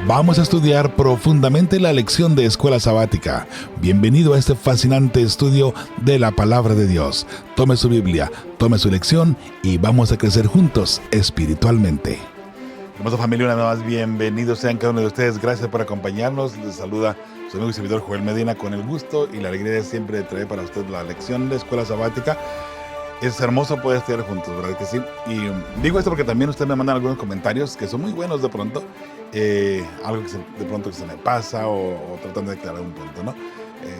Vamos a estudiar profundamente la lección de Escuela Sabática. Bienvenido a este fascinante estudio de la Palabra de Dios. Tome su Biblia, tome su lección y vamos a crecer juntos espiritualmente. Hermosa familia, una vez más, bienvenidos sean cada uno de ustedes. Gracias por acompañarnos. Les saluda su amigo y servidor Joel Medina con el gusto y la alegría de siempre de traer para usted la lección de Escuela Sabática. Es hermoso poder estudiar juntos, ¿verdad que sí? Y digo esto porque también ustedes me mandan algunos comentarios que son muy buenos de pronto. Algo que de pronto que se me pasa o tratando de aclarar un punto, ¿no?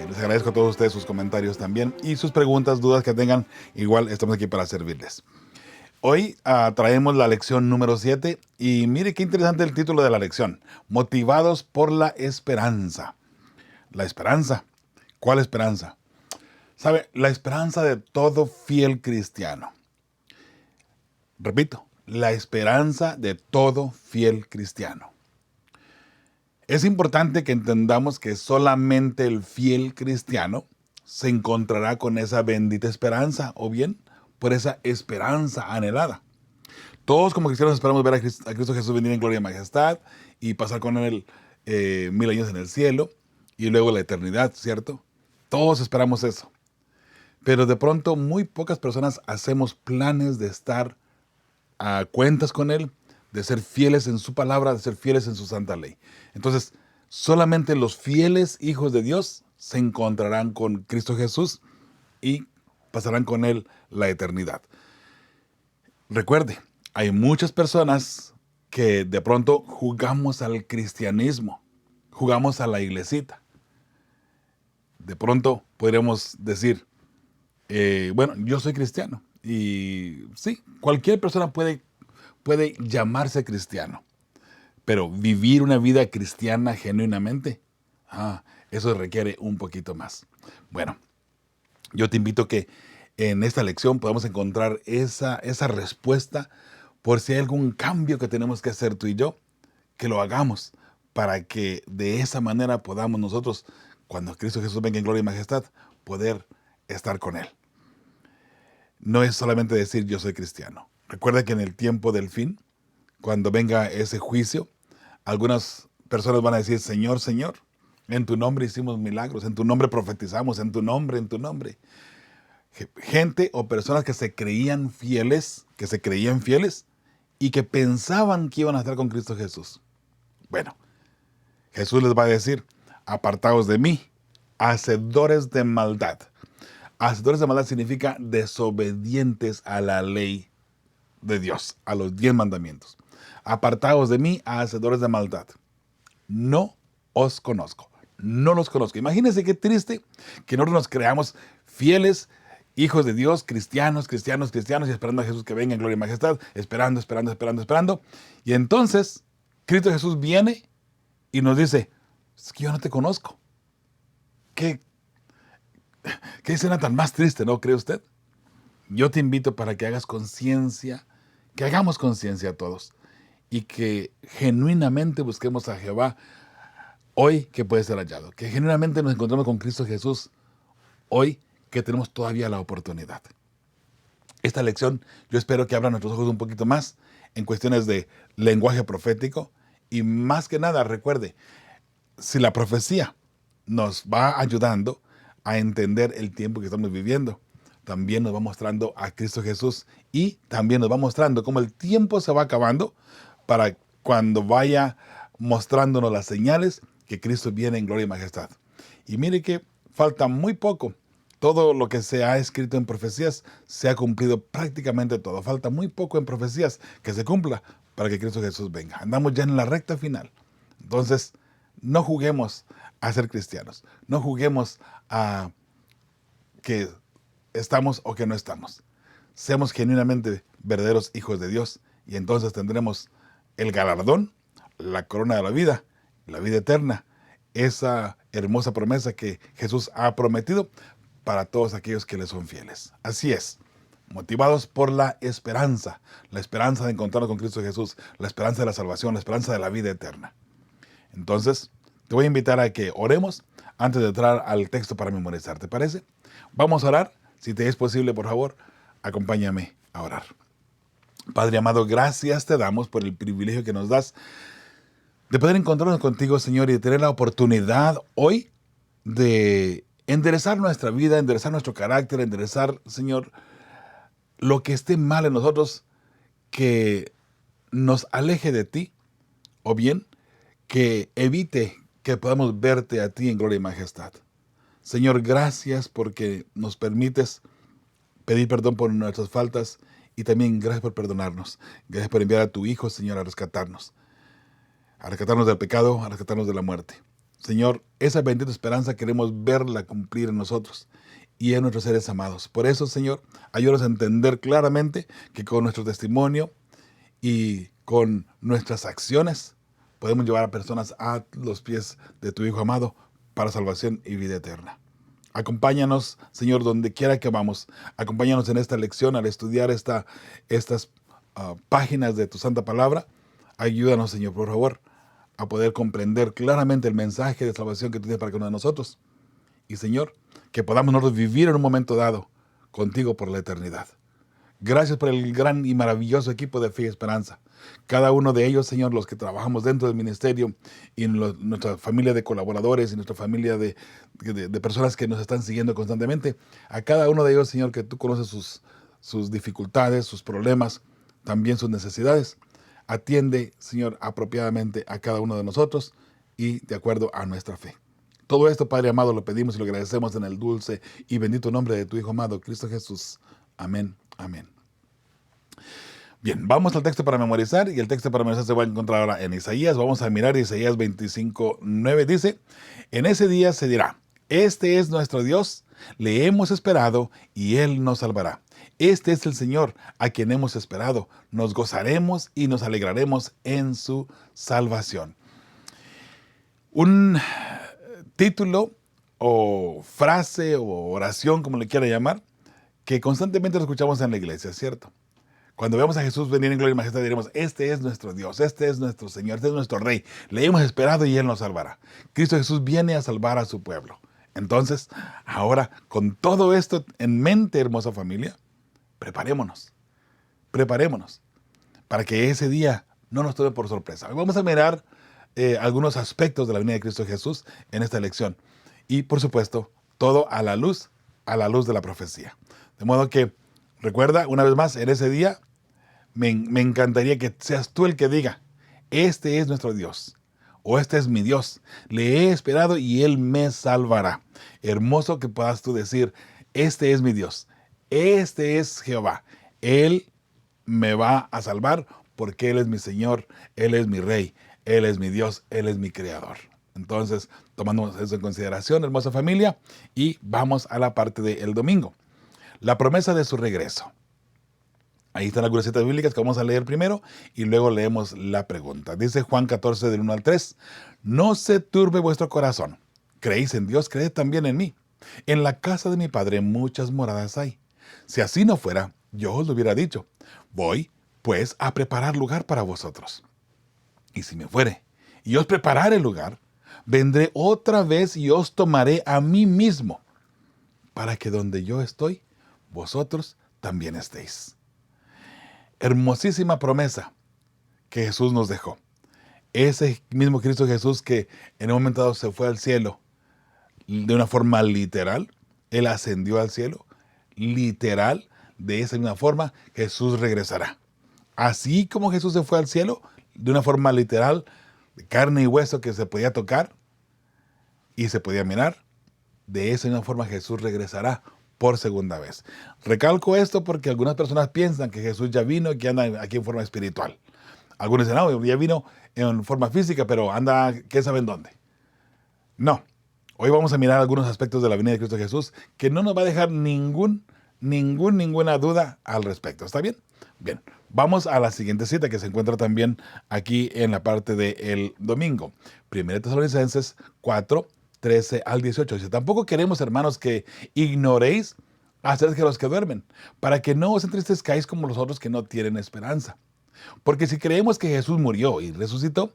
Les agradezco a todos ustedes sus comentarios también y sus preguntas, dudas que tengan. Igual estamos aquí para servirles. Hoy traemos la lección número 7 y mire qué interesante el título de la lección. Motivados por la esperanza. La esperanza. ¿Cuál esperanza? ¿Sabe? La esperanza de todo fiel cristiano. Repito, la esperanza de todo fiel cristiano. Es importante que entendamos que solamente el fiel cristiano se encontrará con esa bendita esperanza, o bien por esa esperanza anhelada. Todos como cristianos esperamos ver a Cristo Jesús venir en gloria y majestad y pasar con él 1000 años en el cielo y luego la eternidad, ¿cierto? Todos esperamos eso. Pero de pronto muy pocas personas hacemos planes de estar a cuentas con Él, de ser fieles en su palabra, de ser fieles en su santa ley. Entonces, solamente los fieles hijos de Dios se encontrarán con Cristo Jesús y pasarán con Él la eternidad. Recuerde, hay muchas personas que de pronto jugamos al cristianismo, jugamos a la iglesita. De pronto podríamos decir, bueno, yo soy cristiano. Y sí, cualquier persona puede llamarse cristiano. Pero vivir una vida cristiana genuinamente, eso requiere un poquito más. Bueno, yo te invito que en esta lección podamos encontrar esa respuesta por si hay algún cambio que tenemos que hacer tú y yo, que lo hagamos para que de esa manera podamos nosotros, cuando Cristo Jesús venga en gloria y majestad, poder estar con Él. No es solamente decir yo soy cristiano. Recuerda que en el tiempo del fin, cuando venga ese juicio, algunas personas van a decir, Señor, Señor, en tu nombre hicimos milagros, en tu nombre profetizamos, en tu nombre. Gente o personas que se creían fieles y que pensaban que iban a estar con Cristo Jesús. Bueno, Jesús les va a decir, apartaos de mí, hacedores de maldad. Hacedores de maldad significa desobedientes a la ley de Dios, a los 10 mandamientos. Apartaos de mí, hacedores de maldad. No os conozco, no los conozco. Imagínense qué triste que nosotros nos creamos fieles, hijos de Dios, cristianos, y esperando a Jesús que venga en gloria y majestad, esperando. Y entonces, Cristo Jesús viene y nos dice, es que yo no te conozco. ¿Qué escena tan más triste, no cree usted? Yo te invito para que hagas conciencia, que hagamos conciencia todos y que genuinamente busquemos a Jehová hoy que puede ser hallado, que genuinamente nos encontremos con Cristo Jesús hoy que tenemos todavía la oportunidad. Esta lección yo espero que abra nuestros ojos un poquito más en cuestiones de lenguaje profético y más que nada recuerde, si la profecía nos va ayudando a entender el tiempo que estamos viviendo, también nos va mostrando a Cristo Jesús y también nos va mostrando cómo el tiempo se va acabando para cuando vaya mostrándonos las señales que Cristo viene en gloria y majestad. Y mire que falta muy poco. Todo lo que se ha escrito en profecías se ha cumplido prácticamente todo. Falta muy poco en profecías que se cumpla para que Cristo Jesús venga. Andamos ya en la recta final. Entonces, no juguemos a ser cristianos. No juguemos a que estamos o que no estamos. Seamos genuinamente verdaderos hijos de Dios y entonces tendremos el galardón, la corona de la vida eterna, esa hermosa promesa que Jesús ha prometido para todos aquellos que le son fieles. Así es, motivados por la esperanza de encontrarnos con Cristo Jesús, la esperanza de la salvación, la esperanza de la vida eterna. Entonces, te voy a invitar a que oremos antes de entrar al texto para memorizar, ¿te parece? Vamos a orar. Si te es posible, por favor, acompáñame a orar. Padre amado, gracias te damos por el privilegio que nos das de poder encontrarnos contigo, Señor, y de tener la oportunidad hoy de enderezar nuestra vida, enderezar nuestro carácter, enderezar, Señor, lo que esté mal en nosotros, que nos aleje de ti, o bien que evite que podamos verte a ti en gloria y majestad. Señor, gracias porque nos permites pedir perdón por nuestras faltas y también gracias por perdonarnos. Gracias por enviar a tu Hijo, Señor, a rescatarnos del pecado, a rescatarnos de la muerte. Señor, esa bendita esperanza queremos verla cumplir en nosotros y en nuestros seres amados. Por eso, Señor, ayúdanos a entender claramente que con nuestro testimonio y con nuestras acciones podemos llevar a personas a los pies de tu Hijo amado para salvación y vida eterna. Acompáñanos, Señor, donde quiera que vamos. Acompáñanos en esta lección al estudiar estas páginas de tu santa palabra. Ayúdanos, Señor, por favor, a poder comprender claramente el mensaje de salvación que tú tienes para cada uno de nosotros. Y, Señor, que podamos nosotros vivir en un momento dado contigo por la eternidad. Gracias por el gran y maravilloso equipo de Fe y Esperanza. Cada uno de ellos, Señor, los que trabajamos dentro del ministerio y en nuestra familia de colaboradores y nuestra familia de personas que nos están siguiendo constantemente. A cada uno de ellos, Señor, que tú conoces sus dificultades, sus problemas, también sus necesidades. Atiende, Señor, apropiadamente a cada uno de nosotros y de acuerdo a nuestra fe. Todo esto, Padre amado, lo pedimos y lo agradecemos en el dulce y bendito nombre de tu Hijo amado, Cristo Jesús. Amén. Amén. Bien, vamos al texto para memorizar, y el texto para memorizar se va a encontrar ahora en Isaías. Vamos a mirar Isaías 25:9. Dice: en ese día se dirá, este es nuestro Dios, le hemos esperado y Él nos salvará. Este es el Señor a quien hemos esperado, nos gozaremos y nos alegraremos en su salvación. Un título o frase o oración, como le quiera llamar, que constantemente lo escuchamos en la iglesia, ¿cierto? Cuando veamos a Jesús venir en gloria y majestad, diremos, este es nuestro Dios, este es nuestro Señor, este es nuestro Rey. Le hemos esperado y Él nos salvará. Cristo Jesús viene a salvar a su pueblo. Entonces, ahora, con todo esto en mente, hermosa familia, preparémonos para que ese día no nos tome por sorpresa. Hoy vamos a mirar algunos aspectos de la venida de Cristo Jesús en esta lección. Y, por supuesto, todo a la luz de la profecía. De modo que, recuerda, una vez más, en ese día, me encantaría que seas tú el que diga, este es nuestro Dios, o este es mi Dios, le he esperado y Él me salvará. Hermoso que puedas tú decir, este es mi Dios, este es Jehová, Él me va a salvar porque Él es mi Señor, Él es mi Rey, Él es mi Dios, Él es mi Creador. Entonces, tomando eso en consideración, hermosa familia, y vamos a la parte del domingo. La promesa de su regreso. Ahí están algunas citas bíblicas que vamos a leer primero y luego leemos la pregunta. Dice Juan 14, del 1 al 3. No se turbe vuestro corazón. Creéis en Dios, creed también en mí. En la casa de mi Padre muchas moradas hay. Si así no fuera, yo os lo hubiera dicho. Voy, pues, a preparar lugar para vosotros. Y si me fuere, y os preparare el lugar, vendré otra vez y os tomaré a mí mismo, para que donde yo estoy, vosotros también estéis. Hermosísima promesa que Jesús nos dejó. Ese mismo Cristo Jesús que en un momento dado se fue al cielo de una forma literal. Él ascendió al cielo. Literal, de esa misma forma, Jesús regresará. Así como Jesús se fue al cielo, de una forma literal, de carne y hueso que se podía tocar y se podía mirar, de esa misma forma Jesús regresará por segunda vez. Recalco esto porque algunas personas piensan que Jesús ya vino y que anda aquí en forma espiritual. Algunos dicen, no, ya vino en forma física, pero anda, ¿quién sabe en dónde? No. Hoy vamos a mirar algunos aspectos de la venida de Cristo Jesús que no nos va a dejar ninguna duda al respecto. ¿Está bien? Bien. Vamos a la siguiente cita que se encuentra también aquí en la parte del domingo. 1 Tesalonicenses 4, 13 al 18. Dice, tampoco queremos, hermanos, que ignoréis acerca de los que duermen, para que no os entristezcáis como los otros que no tienen esperanza. Porque si creemos que Jesús murió y resucitó,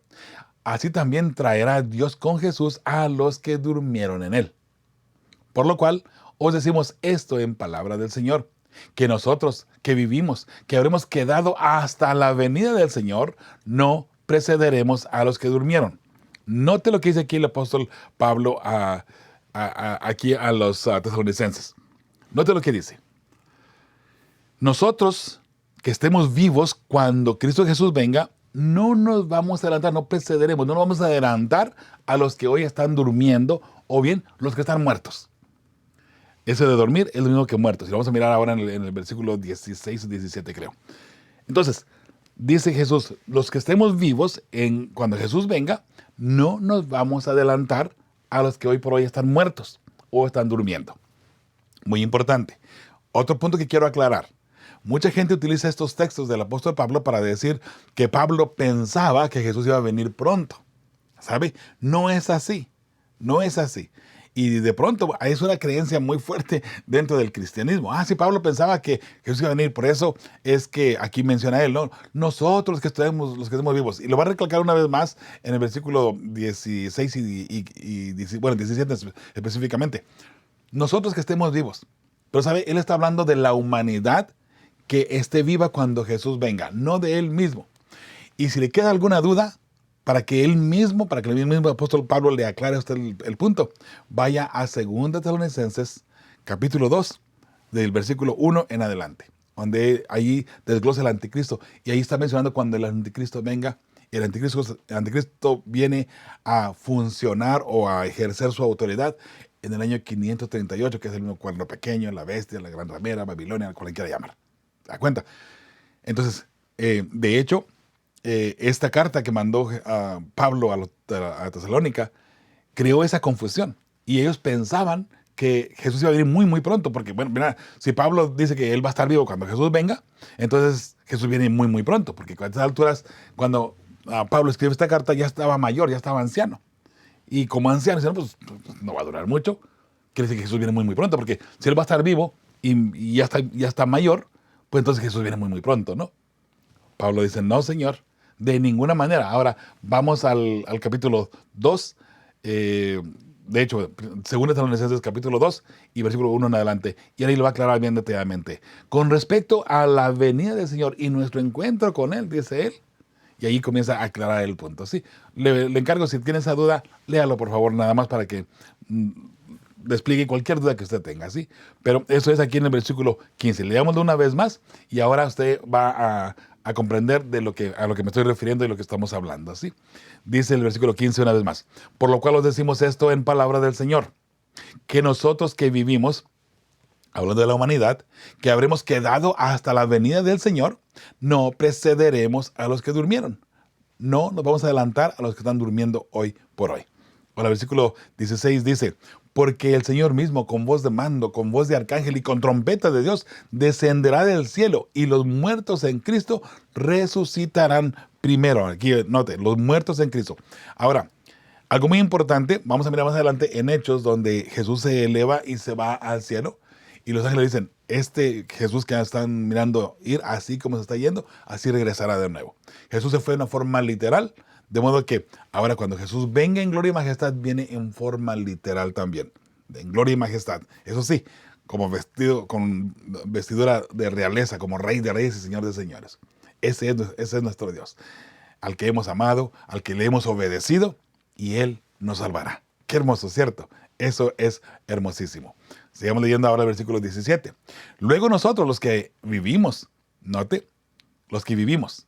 así también traerá Dios con Jesús a los que durmieron en él. Por lo cual, os decimos esto en palabra del Señor, que nosotros que vivimos, que habremos quedado hasta la venida del Señor, no precederemos a los que durmieron. Note lo que dice aquí el apóstol Pablo aquí a los tesalonicenses. Note lo que dice. Nosotros que estemos vivos cuando Cristo Jesús venga, no nos vamos a adelantar, no precederemos, no nos vamos a adelantar a los que hoy están durmiendo o bien los que están muertos. Ese de dormir es lo mismo que muertos. Y lo vamos a mirar ahora en el versículo 16 y 17, creo. Entonces, dice Jesús, los que estemos vivos cuando Jesús venga, no nos vamos a adelantar a los que hoy por hoy están muertos o están durmiendo. Muy importante. Otro punto que quiero aclarar. Mucha gente utiliza estos textos del apóstol Pablo para decir que Pablo pensaba que Jesús iba a venir pronto. ¿Sabe? No es así. No es así. Y de pronto es una creencia muy fuerte dentro del cristianismo. Sí, Pablo pensaba que Jesús iba a venir. Por eso es que aquí menciona él, ¿no? Nosotros los que estemos vivos. Y lo va a recalcar una vez más en el versículo 16 y 17 específicamente. Nosotros que estemos vivos. Pero, ¿sabe? Él está hablando de la humanidad que esté viva cuando Jesús venga, no de él mismo. Y si le queda alguna duda, para que el mismo apóstol Pablo le aclare a usted el punto, vaya a 2 Tesalonicenses, capítulo 2, del versículo 1 en adelante, donde ahí desglosa el anticristo. Y ahí está mencionando cuando el anticristo venga. El anticristo viene a funcionar o a ejercer su autoridad en el año 538, que es el mismo cuerno pequeño, la bestia, la gran ramera, Babilonia, como le quiera llamar. ¿Te das cuenta? Entonces, de hecho, esta carta que mandó Pablo a Tesalónica creó esa confusión. Y ellos pensaban que Jesús iba a venir muy, muy pronto. Porque, bueno, mira, si Pablo dice que él va a estar vivo cuando Jesús venga, entonces Jesús viene muy, muy pronto. Porque a estas alturas, cuando Pablo escribe esta carta, ya estaba mayor, ya estaba anciano. Y como anciano, pues no va a durar mucho. Quiere decir que Jesús viene muy, muy pronto. Porque si él va a estar vivo y ya está mayor, pues entonces Jesús viene muy, muy pronto, ¿no? Pablo dice, no, Señor, de ninguna manera. Ahora, vamos al capítulo 2, de hecho, 2 Tesalonicenses capítulo 2 y versículo 1 en adelante. Y ahí lo va a aclarar bien detalladamente. Con respecto a la venida del Señor y nuestro encuentro con Él, dice él. Y ahí comienza a aclarar el punto, ¿sí? Le encargo, si tiene esa duda, léalo, por favor, nada más para que despliegue cualquier duda que usted tenga, ¿sí? Pero eso es aquí en el versículo 15. Leámoslo una vez más y ahora usted va a comprender a lo que me estoy refiriendo y lo que estamos hablando, ¿sí? Dice el versículo 15 una vez más. Por lo cual os decimos esto en palabra del Señor, que nosotros que vivimos, hablando de la humanidad, que habremos quedado hasta la venida del Señor, no precederemos a los que durmieron. No nos vamos a adelantar a los que están durmiendo hoy por hoy. Ahora, el versículo 16 dice, porque el Señor mismo, con voz de mando, con voz de arcángel y con trompeta de Dios, descenderá del cielo y los muertos en Cristo resucitarán primero. Aquí note, los muertos en Cristo. Ahora, algo muy importante, vamos a mirar más adelante en Hechos, donde Jesús se eleva y se va al cielo. Y los ángeles dicen, este Jesús que están mirando ir, así como se está yendo, así regresará de nuevo. Jesús se fue de una forma literal, de modo que ahora cuando Jesús venga en gloria y majestad, viene en forma literal también, en gloria y majestad. Eso sí, con vestidura de realeza, como Rey de Reyes y Señor de Señores. Ese es nuestro Dios, al que hemos amado, al que le hemos obedecido, y Él nos salvará. Qué hermoso, ¿cierto? Eso es hermosísimo. Sigamos leyendo ahora el versículo 17. Luego nosotros, los que vivimos, note, los que vivimos,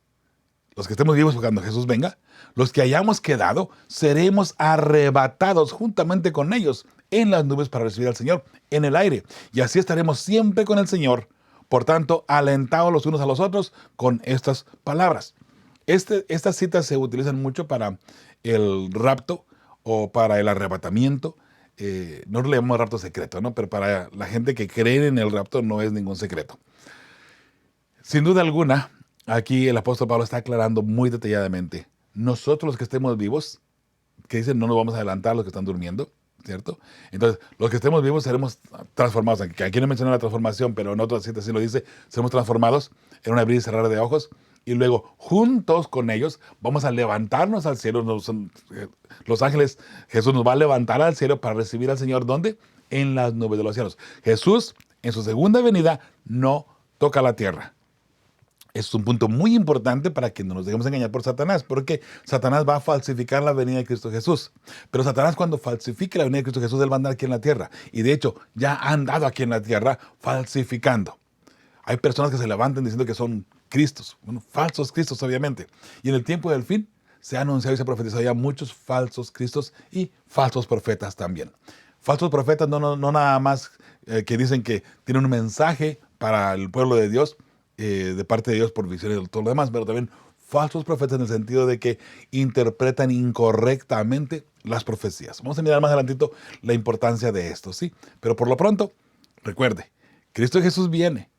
los que estemos vivos cuando Jesús venga, los que hayamos quedado, seremos arrebatados juntamente con ellos en las nubes para recibir al Señor en el aire. Y así estaremos siempre con el Señor. Por tanto, alentados los unos a los otros con estas palabras. Estas citas se utilizan mucho para el rapto o para el arrebatamiento. No le llamamos rapto secreto, ¿no? Pero para la gente que cree en el rapto no es ningún secreto. Sin duda alguna, aquí el apóstol Pablo está aclarando muy detalladamente. Nosotros los que estemos vivos, que dicen no nos vamos a adelantar a los que están durmiendo, ¿cierto? Entonces, los que estemos vivos seremos transformados. Aquí no menciona la transformación, pero en otras citas sí lo dice. Seremos transformados en un abrir y cerrar de ojos. Y luego, juntos con ellos, vamos a levantarnos al cielo. Los ángeles, Jesús nos va a levantar al cielo para recibir al Señor. ¿Dónde? En las nubes de los cielos. Jesús, en su segunda venida, no toca la tierra. Es un punto muy importante para que no nos dejemos engañar por Satanás, porque Satanás va a falsificar la venida de Cristo Jesús. Pero Satanás, cuando falsifique la venida de Cristo Jesús, él va a andar aquí en la tierra. Y de hecho, ya ha andado aquí en la tierra falsificando. Hay personas que se levantan diciendo que son Cristos, bueno, falsos Cristos obviamente. Y en el tiempo del fin se ha anunciado y se ha profetizado ya muchos falsos Cristos y falsos profetas también. Falsos profetas no nada más que dicen que tienen un mensaje para el pueblo de Dios, de parte de Dios por visiones y todo lo demás, pero también falsos profetas en el sentido de que interpretan incorrectamente las profecías. Vamos a mirar más adelantito la importancia de esto, ¿sí? Pero por lo pronto, recuerde, Cristo Jesús viene.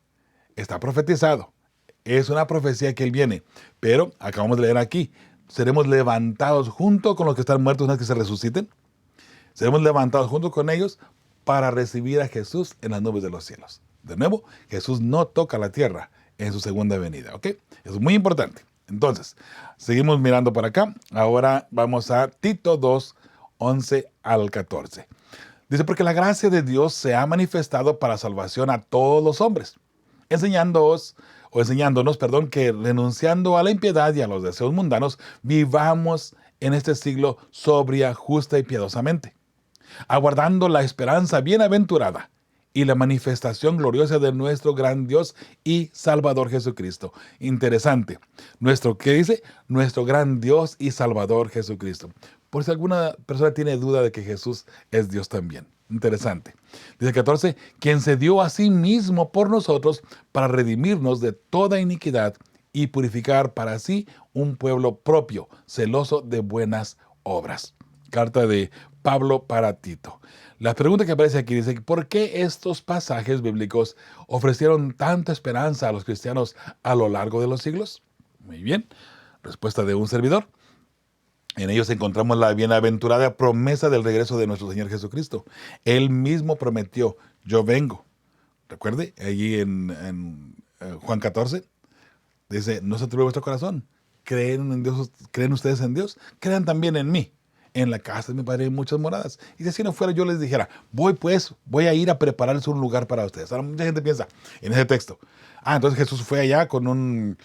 Está profetizado. Es una profecía que Él viene. Pero, acabamos de leer aquí, seremos levantados junto con los que están muertos una vez que se resuciten. Seremos levantados junto con ellos para recibir a Jesús en las nubes de los cielos. De nuevo, Jesús no toca la tierra en su segunda venida, ¿ok? Eso es muy importante. Entonces, seguimos mirando por acá. Ahora vamos a Tito 2, 11 al 14. Dice, porque la gracia de Dios se ha manifestado para salvación a todos los hombres, enseñándonos, que renunciando a la impiedad y a los deseos mundanos, vivamos en este siglo sobria, justa y piadosamente, aguardando la esperanza bienaventurada y la manifestación gloriosa de nuestro gran Dios y Salvador Jesucristo. Interesante. ¿Qué dice? Nuestro gran Dios y Salvador Jesucristo. Por si alguna persona tiene duda de que Jesús es Dios también. Interesante. Dice 14, quien se dio a sí mismo por nosotros para redimirnos de toda iniquidad y purificar para sí un pueblo propio, celoso de buenas obras. Carta de Pablo para Tito. La pregunta que aparece aquí dice, ¿por qué estos pasajes bíblicos ofrecieron tanta esperanza a los cristianos a lo largo de los siglos? Muy bien, respuesta de un servidor. En ellos encontramos la bienaventurada promesa del regreso de nuestro Señor Jesucristo. Él mismo prometió, yo vengo. Recuerde, allí en Juan 14, dice, no se turbe vuestro corazón. ¿Creen en Dios? ¿Creen ustedes en Dios? Crean también en mí. En la casa de mi Padre hay muchas moradas. Y si así no fuera, yo les dijera, voy a ir a prepararles un lugar para ustedes. Ahora mucha gente piensa en ese texto. Entonces Jesús fue allá con un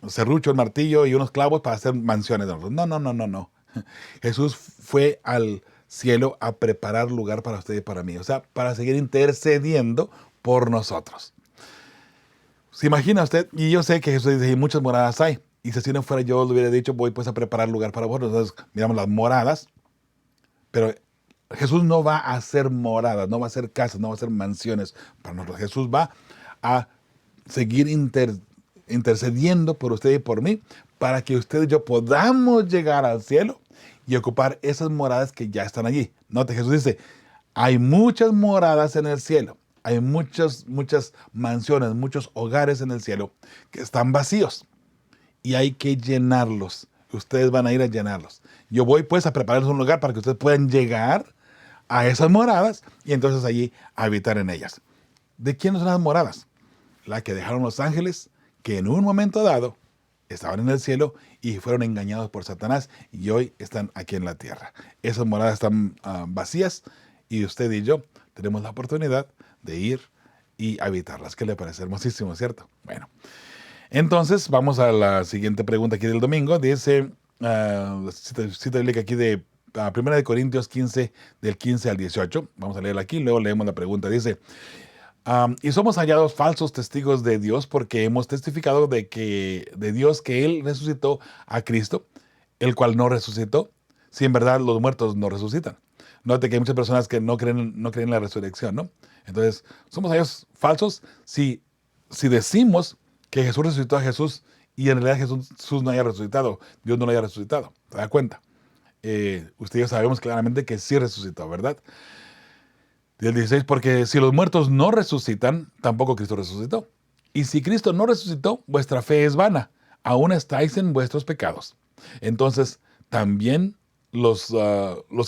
serrucho, un martillo y unos clavos para hacer mansiones. No. Jesús fue al cielo a preparar lugar para usted y para mí. O sea, para seguir intercediendo por nosotros. ¿Se imagina usted? Y yo sé que Jesús dice, y muchas moradas hay. Y si así no fuera, yo le hubiera dicho, voy pues a preparar lugar para vosotros. Entonces, miramos las moradas. Pero Jesús no va a hacer moradas, no va a hacer casas, no va a hacer mansiones para nosotros. Jesús va a seguir intercediendo por usted y por mí para que usted y yo podamos llegar al cielo y ocupar esas moradas que ya están allí. Note, Jesús dice, hay muchas moradas en el cielo. Hay muchas mansiones, muchos hogares en el cielo que están vacíos. Y hay que llenarlos. Ustedes van a ir a llenarlos. Yo voy pues a prepararles un lugar para que ustedes puedan llegar a esas moradas y entonces allí habitar en ellas. ¿De quiénes son las moradas? La que dejaron los ángeles, que en un momento dado estaban en el cielo y fueron engañados por Satanás y hoy están aquí en la tierra. Esas moradas están vacías y usted y yo tenemos la oportunidad de ir y habitarlas. ¿Qué le parece? Hermosísimo, ¿cierto? Bueno. Entonces, vamos a la siguiente pregunta aquí del domingo. Dice, cita bíblica aquí de 1 de Corintios 15, del 15 al 18. Vamos a leerla aquí, luego leemos la pregunta. Dice, y somos hallados falsos testigos de Dios porque hemos testificado de Dios que Él resucitó a Cristo, el cual no resucitó, si en verdad los muertos no resucitan. Note que hay muchas personas que no creen en la resurrección, ¿no? Entonces, somos hallados falsos si decimos que Jesús resucitó a Jesús y en realidad Jesús no haya resucitado, Dios no lo haya resucitado. ¿Se da cuenta? Usted y yo sabemos claramente que sí resucitó, ¿verdad? Y el 16, porque si los muertos no resucitan, tampoco Cristo resucitó. Y si Cristo no resucitó, vuestra fe es vana, aún estáis en vuestros pecados. Entonces, también los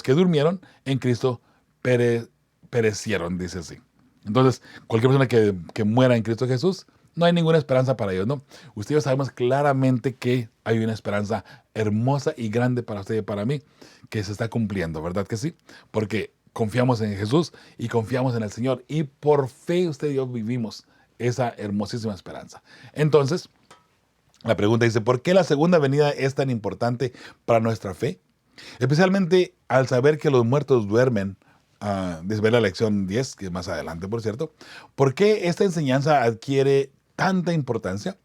que durmieron en Cristo perecieron, dice así. Entonces, cualquier persona que muera en Cristo Jesús, no hay ninguna esperanza para ellos, ¿no? Usted y yo sabemos claramente que hay una esperanza hermosa y grande para usted y para mí, que se está cumpliendo, ¿verdad que sí? Porque confiamos en Jesús y confiamos en el Señor, y por fe usted y yo vivimos esa hermosísima esperanza. Entonces, La pregunta dice, ¿por qué la segunda venida es tan importante para nuestra fe? Especialmente al saber que los muertos duermen, dice la lección 10, que es más adelante, por cierto. ¿Por qué esta enseñanza adquiere tanta importancia?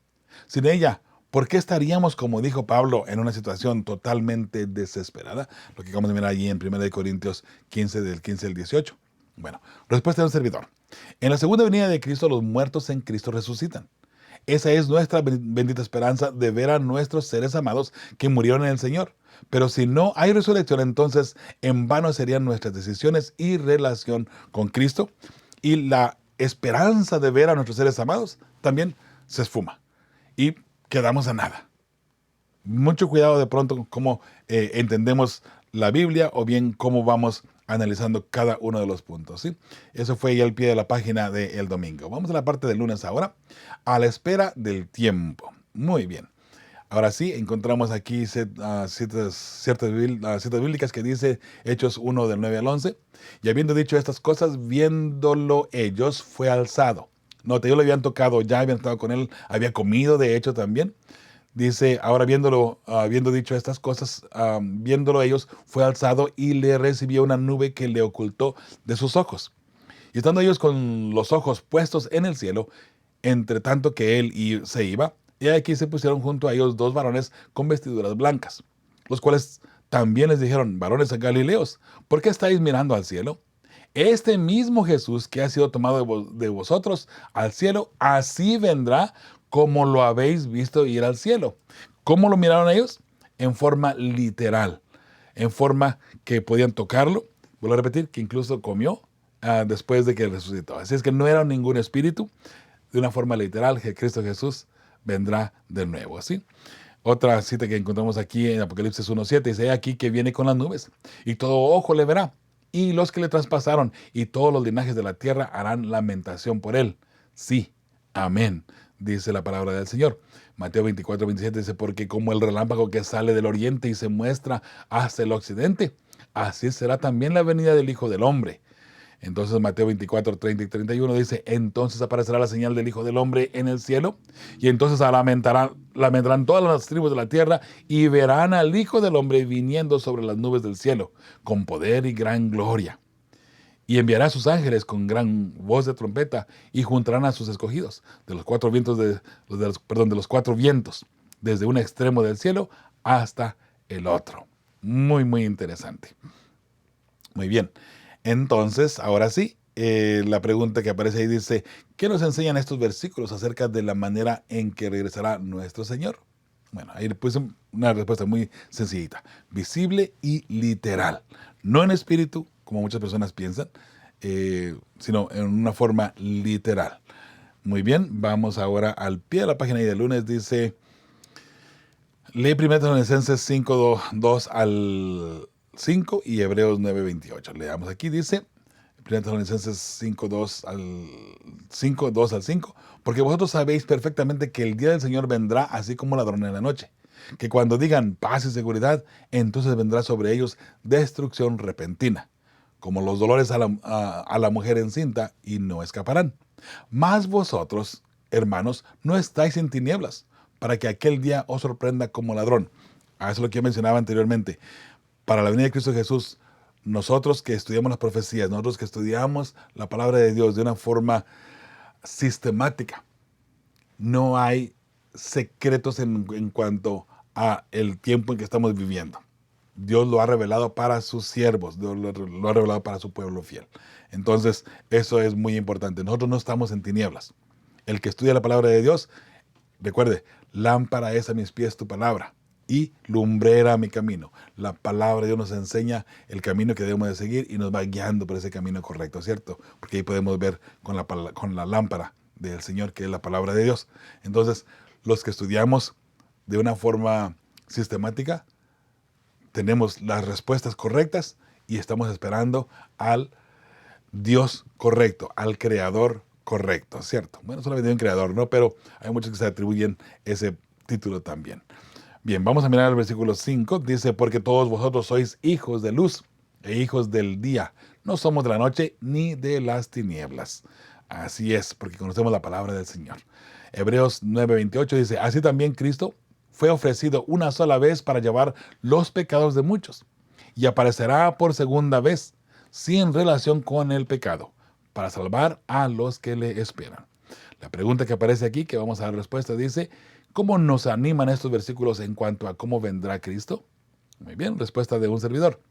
Sin ella, ¿por qué estaríamos, como dijo Pablo, en una situación totalmente desesperada? Lo que acabamos de mirar allí en 1 Corintios 15, del 15 al 18. Bueno, respuesta de un servidor. En la segunda venida de Cristo, los muertos en Cristo resucitan. Esa es nuestra bendita esperanza de ver a nuestros seres amados que murieron en el Señor. Pero si no hay resurrección, entonces en vano serían nuestras decisiones y relación con Cristo. Y la esperanza de ver a nuestros seres amados también se esfuma. Y quedamos a nada. Mucho cuidado de pronto cómo entendemos la Biblia o bien cómo vamos analizando cada uno de los puntos, ¿sí? Eso fue ya el pie de la página del domingo. Vamos a la parte del lunes ahora, a la espera del tiempo. Muy bien. Ahora sí, encontramos aquí ciertas bíblicas que dice Hechos 1 del 9 al 11. Y habiendo dicho estas cosas, viéndolo ellos, fue alzado. Note, ellos lo habían tocado, ya habían estado con él, había comido de hecho también. Dice, ahora habiendo dicho estas cosas, viéndolo ellos, fue alzado y le recibió una nube que le ocultó de sus ojos. Y estando ellos con los ojos puestos en el cielo, entre tanto que se iba, y aquí se pusieron junto a ellos dos varones con vestiduras blancas, los cuales también les dijeron, varones galileos, ¿por qué estáis mirando al cielo? Este mismo Jesús que ha sido tomado de vosotros al cielo, así vendrá como lo habéis visto ir al cielo. ¿Cómo lo miraron ellos? En forma literal, en forma que podían tocarlo. Vuelvo a repetir, que incluso comió después de que resucitó. Así es que no era ningún espíritu, de una forma literal, que Cristo Jesús vendrá de nuevo, ¿sí? Otra cita que encontramos aquí en Apocalipsis 1:7 dice, he aquí que viene con las nubes, y todo ojo le verá, y los que le traspasaron, y todos los linajes de la tierra harán lamentación por él. Sí, amén, dice la palabra del Señor. Mateo 24:27 dice, porque como el relámpago que sale del oriente y se muestra hasta el occidente, así será también la venida del Hijo del Hombre. Entonces Mateo 24:30 y 31 dice, entonces aparecerá la señal del Hijo del Hombre en el cielo, y entonces lamentarán todas las tribus de la tierra, y verán al Hijo del Hombre viniendo sobre las nubes del cielo, con poder y gran gloria. Y enviará a sus ángeles con gran voz de trompeta, y juntarán a sus escogidos, de los cuatro vientos, de los cuatro vientos, desde un extremo del cielo hasta el otro. Muy, muy interesante. Muy bien. Entonces, ahora sí, la pregunta que aparece ahí dice, ¿qué nos enseñan estos versículos acerca de la manera en que regresará nuestro Señor? Bueno, ahí puse una respuesta muy sencillita, visible y literal. No en espíritu, como muchas personas piensan, sino en una forma literal. Muy bien, vamos ahora al pie de la página y del lunes dice, lee 1 Tesalonicenses 5, 2 al 5 y Hebreos 9:28. Leamos aquí, dice 1 Tesalonicenses 5, 2 al 5, porque vosotros sabéis perfectamente que el día del Señor vendrá así como ladrón en la noche, que cuando digan paz y seguridad, entonces vendrá sobre ellos destrucción repentina, como los dolores a la mujer encinta, y no escaparán. Mas vosotros, hermanos, no estáis en tinieblas, para que aquel día os sorprenda como ladrón. Eso es lo que yo mencionaba anteriormente. Para la venida de Cristo Jesús, nosotros que estudiamos las profecías, nosotros que estudiamos la palabra de Dios de una forma sistemática, no hay secretos en cuanto a el tiempo en que estamos viviendo. Dios lo ha revelado para sus siervos, Dios lo ha revelado para su pueblo fiel. Entonces, eso es muy importante. Nosotros no estamos en tinieblas. El que estudia la palabra de Dios, recuerde, lámpara es a mis pies tu palabra y lumbrera a mi camino. La palabra de Dios nos enseña el camino que debemos de seguir y nos va guiando por ese camino correcto, ¿cierto? Porque ahí podemos ver con la lámpara del Señor, que es la palabra de Dios. Entonces, los que estudiamos de una forma sistemática, tenemos las respuestas correctas y estamos esperando al Dios correcto, al Creador correcto, ¿cierto? Bueno, solamente hay un Creador, ¿no? Pero hay muchos que se atribuyen ese título también. Bien, vamos a mirar el versículo 5. Dice, porque todos vosotros sois hijos de luz e hijos del día. No somos de la noche ni de las tinieblas. Así es, porque conocemos la palabra del Señor. Hebreos 9:28 dice, así también Cristo fue ofrecido una sola vez para llevar los pecados de muchos, y aparecerá por segunda vez, sin relación con el pecado, para salvar a los que le esperan. La pregunta que aparece aquí, que vamos a dar respuesta, dice, ¿cómo nos animan estos versículos en cuanto a cómo vendrá Cristo? Muy bien, respuesta de un servidor.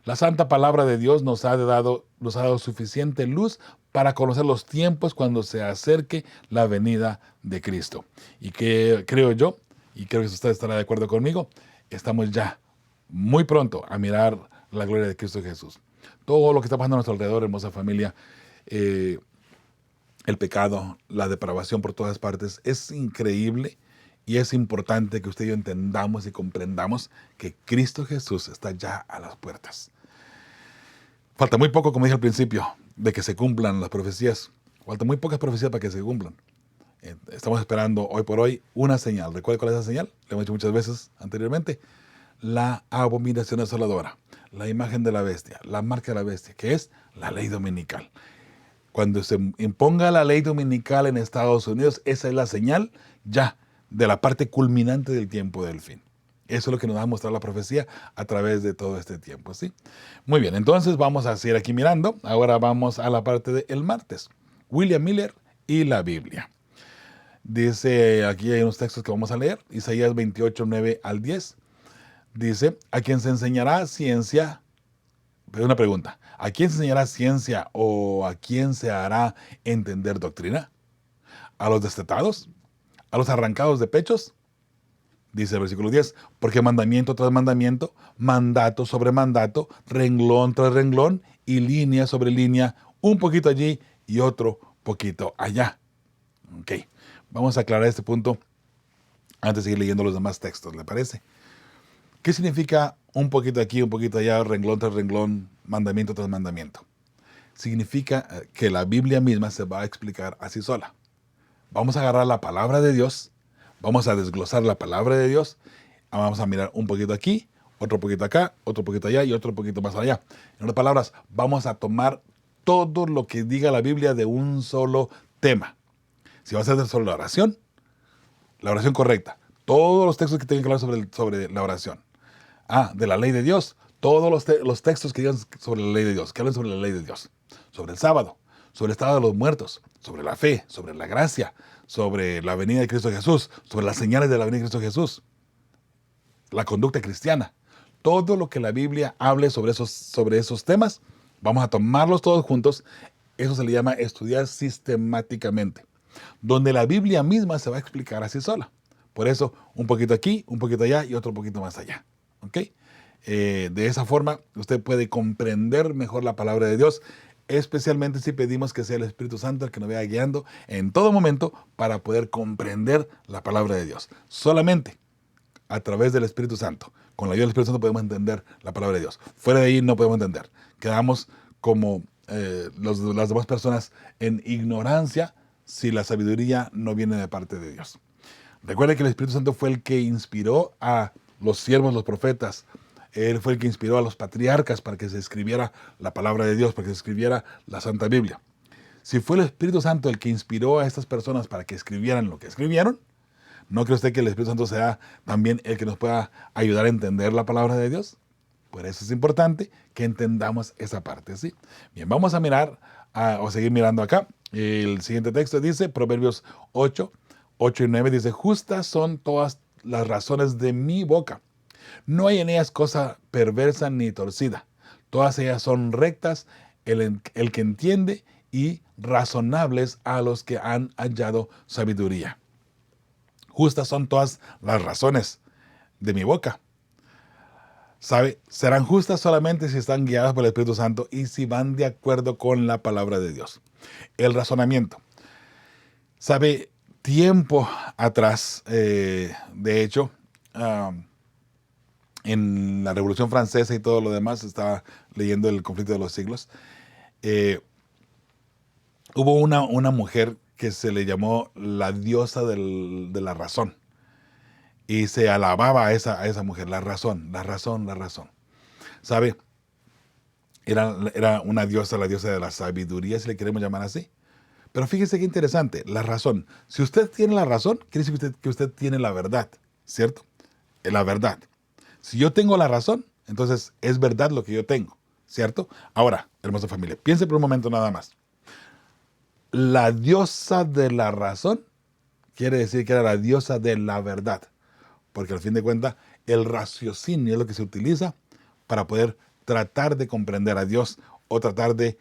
La santa palabra de Dios nos ha dado suficiente luz para conocer los tiempos cuando se acerque la venida de Cristo. Y que creo yo, y creo que usted estará de acuerdo conmigo, estamos ya muy pronto a mirar la gloria de Cristo Jesús. Todo lo que está pasando a nuestro alrededor, hermosa familia, el pecado, la depravación por todas partes, es increíble. Y es importante que usted y yo entendamos y comprendamos que Cristo Jesús está ya a las puertas. Falta muy poco, como dije al principio, de que se cumplan las profecías. Falta muy pocas profecías para que se cumplan. Estamos esperando hoy por hoy una señal. ¿Recuerda cuál es esa señal? Lo hemos dicho muchas veces anteriormente. La abominación asoladora, la imagen de la bestia, la marca de la bestia, que es la ley dominical. Cuando se imponga la ley dominical en Estados Unidos, esa es la señal ya de la parte culminante del tiempo del fin. Eso es lo que nos va a mostrar la profecía a través de todo este tiempo, ¿sí? Muy bien, entonces vamos a seguir aquí mirando. Ahora vamos a la parte del martes. William Miller y la Biblia. Dice, aquí hay unos textos que vamos a leer. Isaías 28, 9 al 10. Dice, a quien se enseñará ciencia, pero una pregunta, ¿a quién se enseñará ciencia o a quién se hará entender doctrina? ¿A los destetados? ¿A los arrancados de pechos? Dice el versículo 10, porque mandamiento tras mandamiento, mandato sobre mandato, renglón tras renglón y línea sobre línea, un poquito allí y otro poquito allá. Ok, vamos a aclarar este punto antes de seguir leyendo los demás textos, ¿le parece? ¿Qué significa un poquito aquí, un poquito allá, renglón tras renglón, mandamiento tras mandamiento? Significa que la Biblia misma se va a explicar así sola. Vamos a agarrar la palabra de Dios, vamos a desglosar la palabra de Dios, vamos a mirar un poquito aquí, otro poquito acá, otro poquito allá y otro poquito más allá. En otras palabras, vamos a tomar todo lo que diga la Biblia de un solo tema. Si vas a hacer solo la oración correcta, todos los textos que tengan que hablar sobre la oración. De la ley de Dios, todos los textos que digan sobre la ley de Dios, que hablen sobre la ley de Dios, sobre el sábado, sobre el estado de los muertos, sobre la fe, sobre la gracia, sobre la venida de Cristo Jesús, sobre las señales de la venida de Cristo Jesús, la conducta cristiana. Todo lo que la Biblia hable sobre esos temas, vamos a tomarlos todos juntos. Eso se le llama estudiar sistemáticamente, donde la Biblia misma se va a explicar así sola. Por eso, un poquito aquí, un poquito allá y otro poquito más allá. ¿Ok? De esa forma, usted puede comprender mejor la palabra de Dios, especialmente si pedimos que sea el Espíritu Santo el que nos vaya guiando en todo momento para poder comprender la palabra de Dios. Solamente a través del Espíritu Santo, con la ayuda del Espíritu Santo podemos entender la palabra de Dios. Fuera de ahí no podemos entender. Quedamos como las demás personas en ignorancia si la sabiduría no viene de parte de Dios. Recuerde que el Espíritu Santo fue el que inspiró a los siervos, los profetas. Él fue el que inspiró a los patriarcas para que se escribiera la palabra de Dios, para que se escribiera la Santa Biblia. Si fue el Espíritu Santo el que inspiró a estas personas para que escribieran lo que escribieron, ¿no cree usted que el Espíritu Santo sea también el que nos pueda ayudar a entender la palabra de Dios? Por eso es importante que entendamos esa parte, ¿sí? Bien, vamos a mirar, o seguir mirando acá. El siguiente texto dice, Proverbios 8 y 9, dice, justas son todas las razones de mi boca. No hay en ellas cosa perversa ni torcida. Todas ellas son rectas, el que entiende, y razonables a los que han hallado sabiduría. Justas son todas las razones de mi boca. ¿Sabe? Serán justas solamente si están guiadas por el Espíritu Santo y si van de acuerdo con la palabra de Dios. El razonamiento. ¿Sabe? Tiempo atrás, de hecho, en la Revolución Francesa y todo lo demás, estaba leyendo el conflicto de los siglos, hubo una mujer que se le llamó la diosa de la razón. Y se alababa a esa mujer, la razón. ¿Sabe? Era una diosa, la diosa de la sabiduría, si le queremos llamar así. Pero fíjese qué interesante, la razón. Si usted tiene la razón, quiere decir que usted tiene la verdad, ¿cierto? La verdad. Si yo tengo la razón, entonces es verdad lo que yo tengo, ¿cierto? Ahora, hermosa familia, piense por un momento nada más. La diosa de la razón quiere decir que era la diosa de la verdad, porque al fin de cuentas el raciocinio es lo que se utiliza para poder tratar de comprender a Dios o tratar de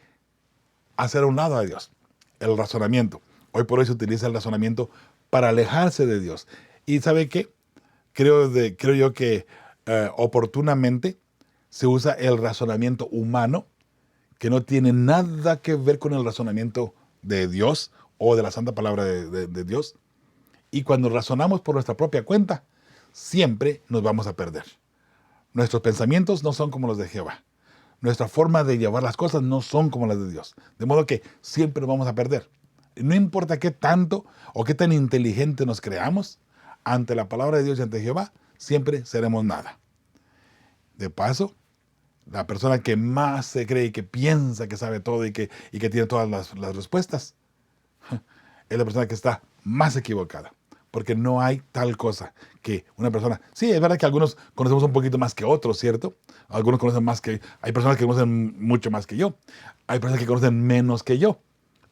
hacer a un lado a Dios. El razonamiento. Hoy por hoy se utiliza el razonamiento para alejarse de Dios. ¿Y sabe qué? Creo yo que oportunamente se usa el razonamiento humano, que no tiene nada que ver con el razonamiento de Dios o de la santa palabra de Dios. Y cuando razonamos por nuestra propia cuenta, siempre nos vamos a perder. Nuestros pensamientos no son como los de Jehová. Nuestra forma de llevar las cosas no son como las de Dios. De modo que siempre nos vamos a perder. No importa qué tanto o qué tan inteligente nos creamos, ante la palabra de Dios y ante Jehová, siempre seremos nada. De paso, la persona que más se cree y que piensa que sabe todo y que tiene todas las respuestas, es la persona que está más equivocada. Porque no hay tal cosa que una persona... Sí, es verdad que algunos conocemos un poquito más que otros, ¿cierto? Algunos conocen más que... Hay personas que conocen mucho más que yo. Hay personas que conocen menos que yo.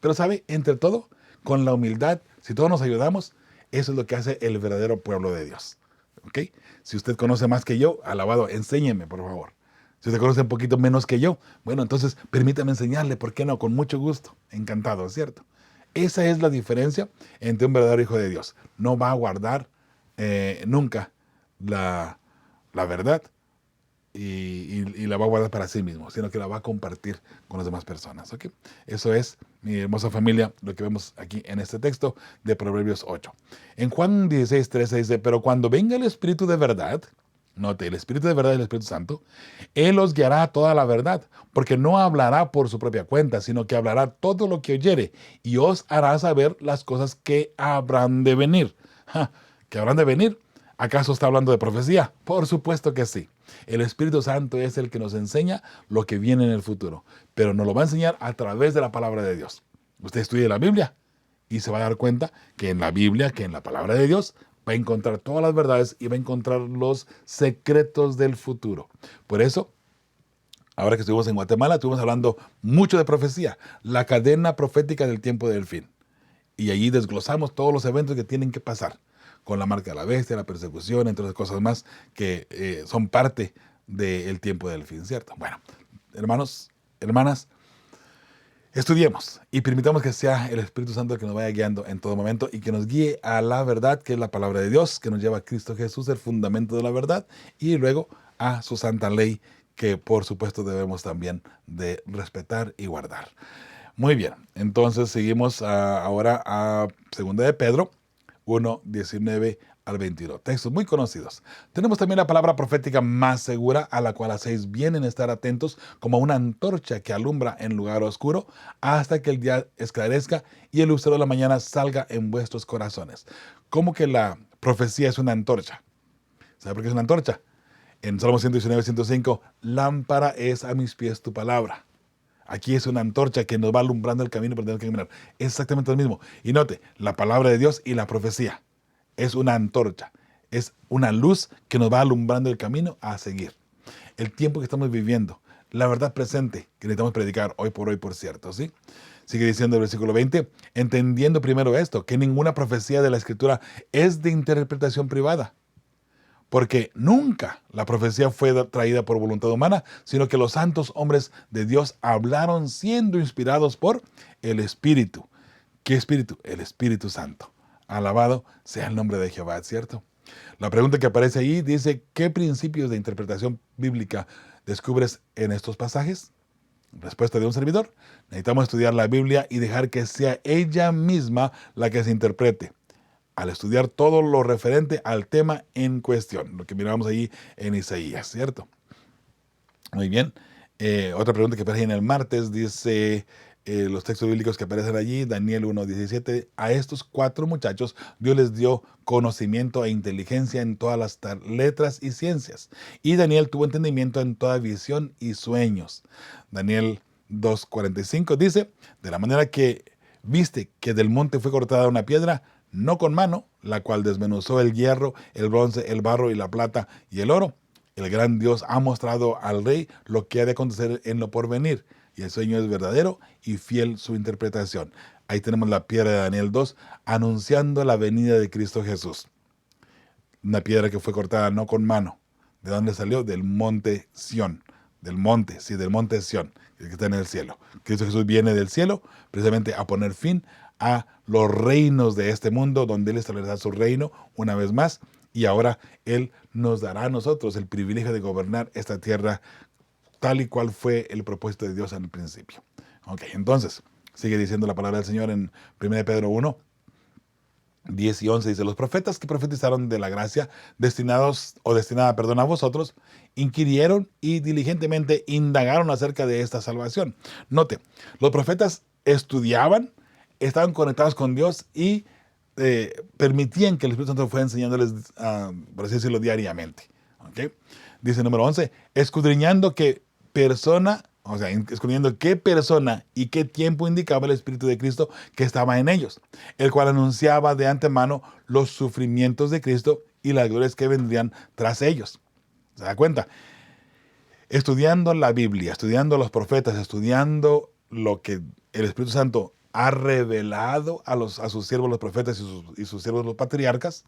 Pero, ¿sabe? Entre todo, con la humildad, si todos nos ayudamos, eso es lo que hace el verdadero pueblo de Dios. ¿Ok? Si usted conoce más que yo, alabado, enséñeme, por favor. Si usted conoce un poquito menos que yo, bueno, entonces permítame enseñarle, ¿por qué no? Con mucho gusto. Encantado, ¿cierto? Esa es la diferencia entre un verdadero hijo de Dios. No va a guardar nunca la verdad y la va a guardar para sí mismo, sino que la va a compartir con las demás personas. ¿Ok? Eso es, mi hermosa familia, lo que vemos aquí en este texto de Proverbios 8. En Juan 16:13 dice, pero cuando venga el Espíritu de verdad, note, el Espíritu de verdad, el Espíritu Santo, Él os guiará a toda la verdad, porque no hablará por su propia cuenta, sino que hablará todo lo que oyere, y os hará saber las cosas que habrán de venir. ¿Que habrán de venir? ¿Acaso está hablando de profecía? Por supuesto que sí. El Espíritu Santo es el que nos enseña lo que viene en el futuro, pero nos lo va a enseñar a través de la palabra de Dios. Usted estudie la Biblia y se va a dar cuenta que en la Biblia, que en la palabra de Dios, va a encontrar todas las verdades y va a encontrar los secretos del futuro. Por eso, ahora que estuvimos en Guatemala, estuvimos hablando mucho de profecía, la cadena profética del tiempo del fin. Y allí desglosamos todos los eventos que tienen que pasar, con la marca de la bestia, la persecución, entre otras cosas más que son parte del tiempo del fin, ¿cierto? Bueno, hermanos, hermanas, estudiemos y permitamos que sea el Espíritu Santo el que nos vaya guiando en todo momento y que nos guíe a la verdad, que es la palabra de Dios, que nos lleva a Cristo Jesús, el fundamento de la verdad, y luego a su santa ley, que por supuesto debemos también de respetar y guardar. Muy bien, entonces seguimos ahora a 2 de Pedro 1, 19 al 21. Textos muy conocidos. Tenemos también la palabra profética más segura, a la cual hacéis bien en estar atentos como una antorcha que alumbra en lugar oscuro hasta que el día esclarezca y el lucero de la mañana salga en vuestros corazones. ¿Cómo que la profecía es una antorcha? ¿Sabe por qué es una antorcha? En Salmo 119, 105, lámpara es a mis pies tu palabra. Aquí es una antorcha que nos va alumbrando el camino por donde tenemos que caminar. Es exactamente lo mismo. Y note, la palabra de Dios y la profecía es una antorcha. Es una luz que nos va alumbrando el camino a seguir. El tiempo que estamos viviendo, la verdad presente que necesitamos predicar hoy, por cierto, ¿sí? Sigue diciendo el versículo 20, entendiendo primero esto, que ninguna profecía de la Escritura es de interpretación privada. Porque nunca la profecía fue traída por voluntad humana, sino que los santos hombres de Dios hablaron siendo inspirados por el Espíritu. ¿Qué Espíritu? El Espíritu Santo. Alabado sea el nombre de Jehová, ¿cierto? La pregunta que aparece ahí dice, ¿qué principios de interpretación bíblica descubres en estos pasajes? Respuesta de un servidor, necesitamos estudiar la Biblia y dejar que sea ella misma la que se interprete, al estudiar todo lo referente al tema en cuestión, lo que miramos ahí en Isaías, ¿cierto? Muy bien. Otra pregunta que aparece en el martes dice, los textos bíblicos que aparecen allí, Daniel 1:17, a estos 4 muchachos Dios les dio conocimiento e inteligencia en todas las letras y ciencias. Y Daniel tuvo entendimiento en toda visión y sueños. Daniel 2:45 dice, de la manera que Viste que del monte fue cortada una piedra, no con mano, la cual desmenuzó el hierro, el bronce, el barro y la plata y el oro. El gran Dios ha mostrado al rey lo que ha de acontecer en lo porvenir, y el sueño es verdadero y fiel su interpretación. Ahí tenemos la piedra de Daniel 2, anunciando la venida de Cristo Jesús. Una piedra que fue cortada no con mano. ¿De dónde salió? Del monte Sión. Del monte Sión, que está en el cielo. Cristo Jesús viene del cielo precisamente a poner fin a los reinos de este mundo, donde Él establecerá su reino una vez más, y ahora Él nos dará a nosotros el privilegio de gobernar esta tierra tal y cual fue el propósito de Dios en el principio. Ok, entonces, sigue diciendo la palabra del Señor en 1 Pedro 1, 10 y 11, dice: los profetas que profetizaron de la gracia destinada a vosotros, inquirieron y diligentemente indagaron acerca de esta salvación. Note, los profetas estudiaban, estaban conectados con Dios y permitían que el Espíritu Santo fuera enseñándoles, por así decirlo, diariamente. ¿Okay? Dice número 11, escudriñando qué persona y qué tiempo indicaba el Espíritu de Cristo que estaba en ellos, el cual anunciaba de antemano los sufrimientos de Cristo y las glorias que vendrían tras ellos. ¿Se da cuenta? Estudiando la Biblia, estudiando a los profetas, estudiando lo que el Espíritu Santo ha revelado a sus siervos los profetas y sus siervos los patriarcas,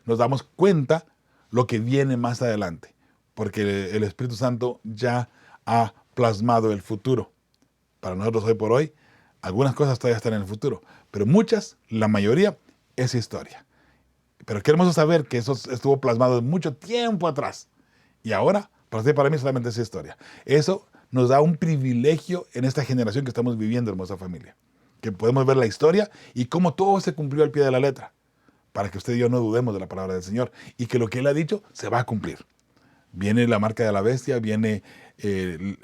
nos damos cuenta lo que viene más adelante, porque el Espíritu Santo ya ha plasmado el futuro. Para nosotros hoy por hoy, algunas cosas todavía están en el futuro, pero muchas, la mayoría, es historia. Pero queremos saber que eso estuvo plasmado mucho tiempo atrás, y ahora, para mí, solamente es historia. Eso nos da un privilegio en esta generación que estamos viviendo, hermosa familia, que podemos ver la historia y cómo todo se cumplió al pie de la letra, para que usted y yo no dudemos de la palabra del Señor, y que lo que Él ha dicho se va a cumplir. Viene la marca de la bestia, viene el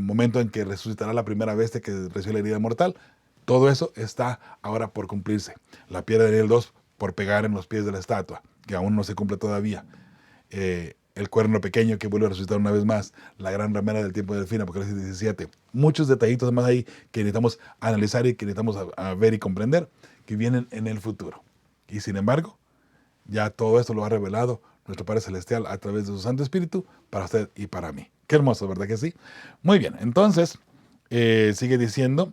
momento en que resucitará la primera bestia que recibió la herida mortal. Todo eso está ahora por cumplirse. La piedra de Daniel 2 por pegar en los pies de la estatua, que aún no se cumple todavía. El cuerno pequeño que vuelve a resucitar una vez más, la gran ramera del tiempo del fin, Apocalipsis 17. Muchos detallitos más ahí que necesitamos analizar y que necesitamos a ver y comprender, que vienen en el futuro. Y sin embargo, ya todo esto lo ha revelado nuestro Padre Celestial a través de su Santo Espíritu para usted y para mí. Qué hermoso, ¿verdad que sí? Muy bien, entonces, sigue diciendo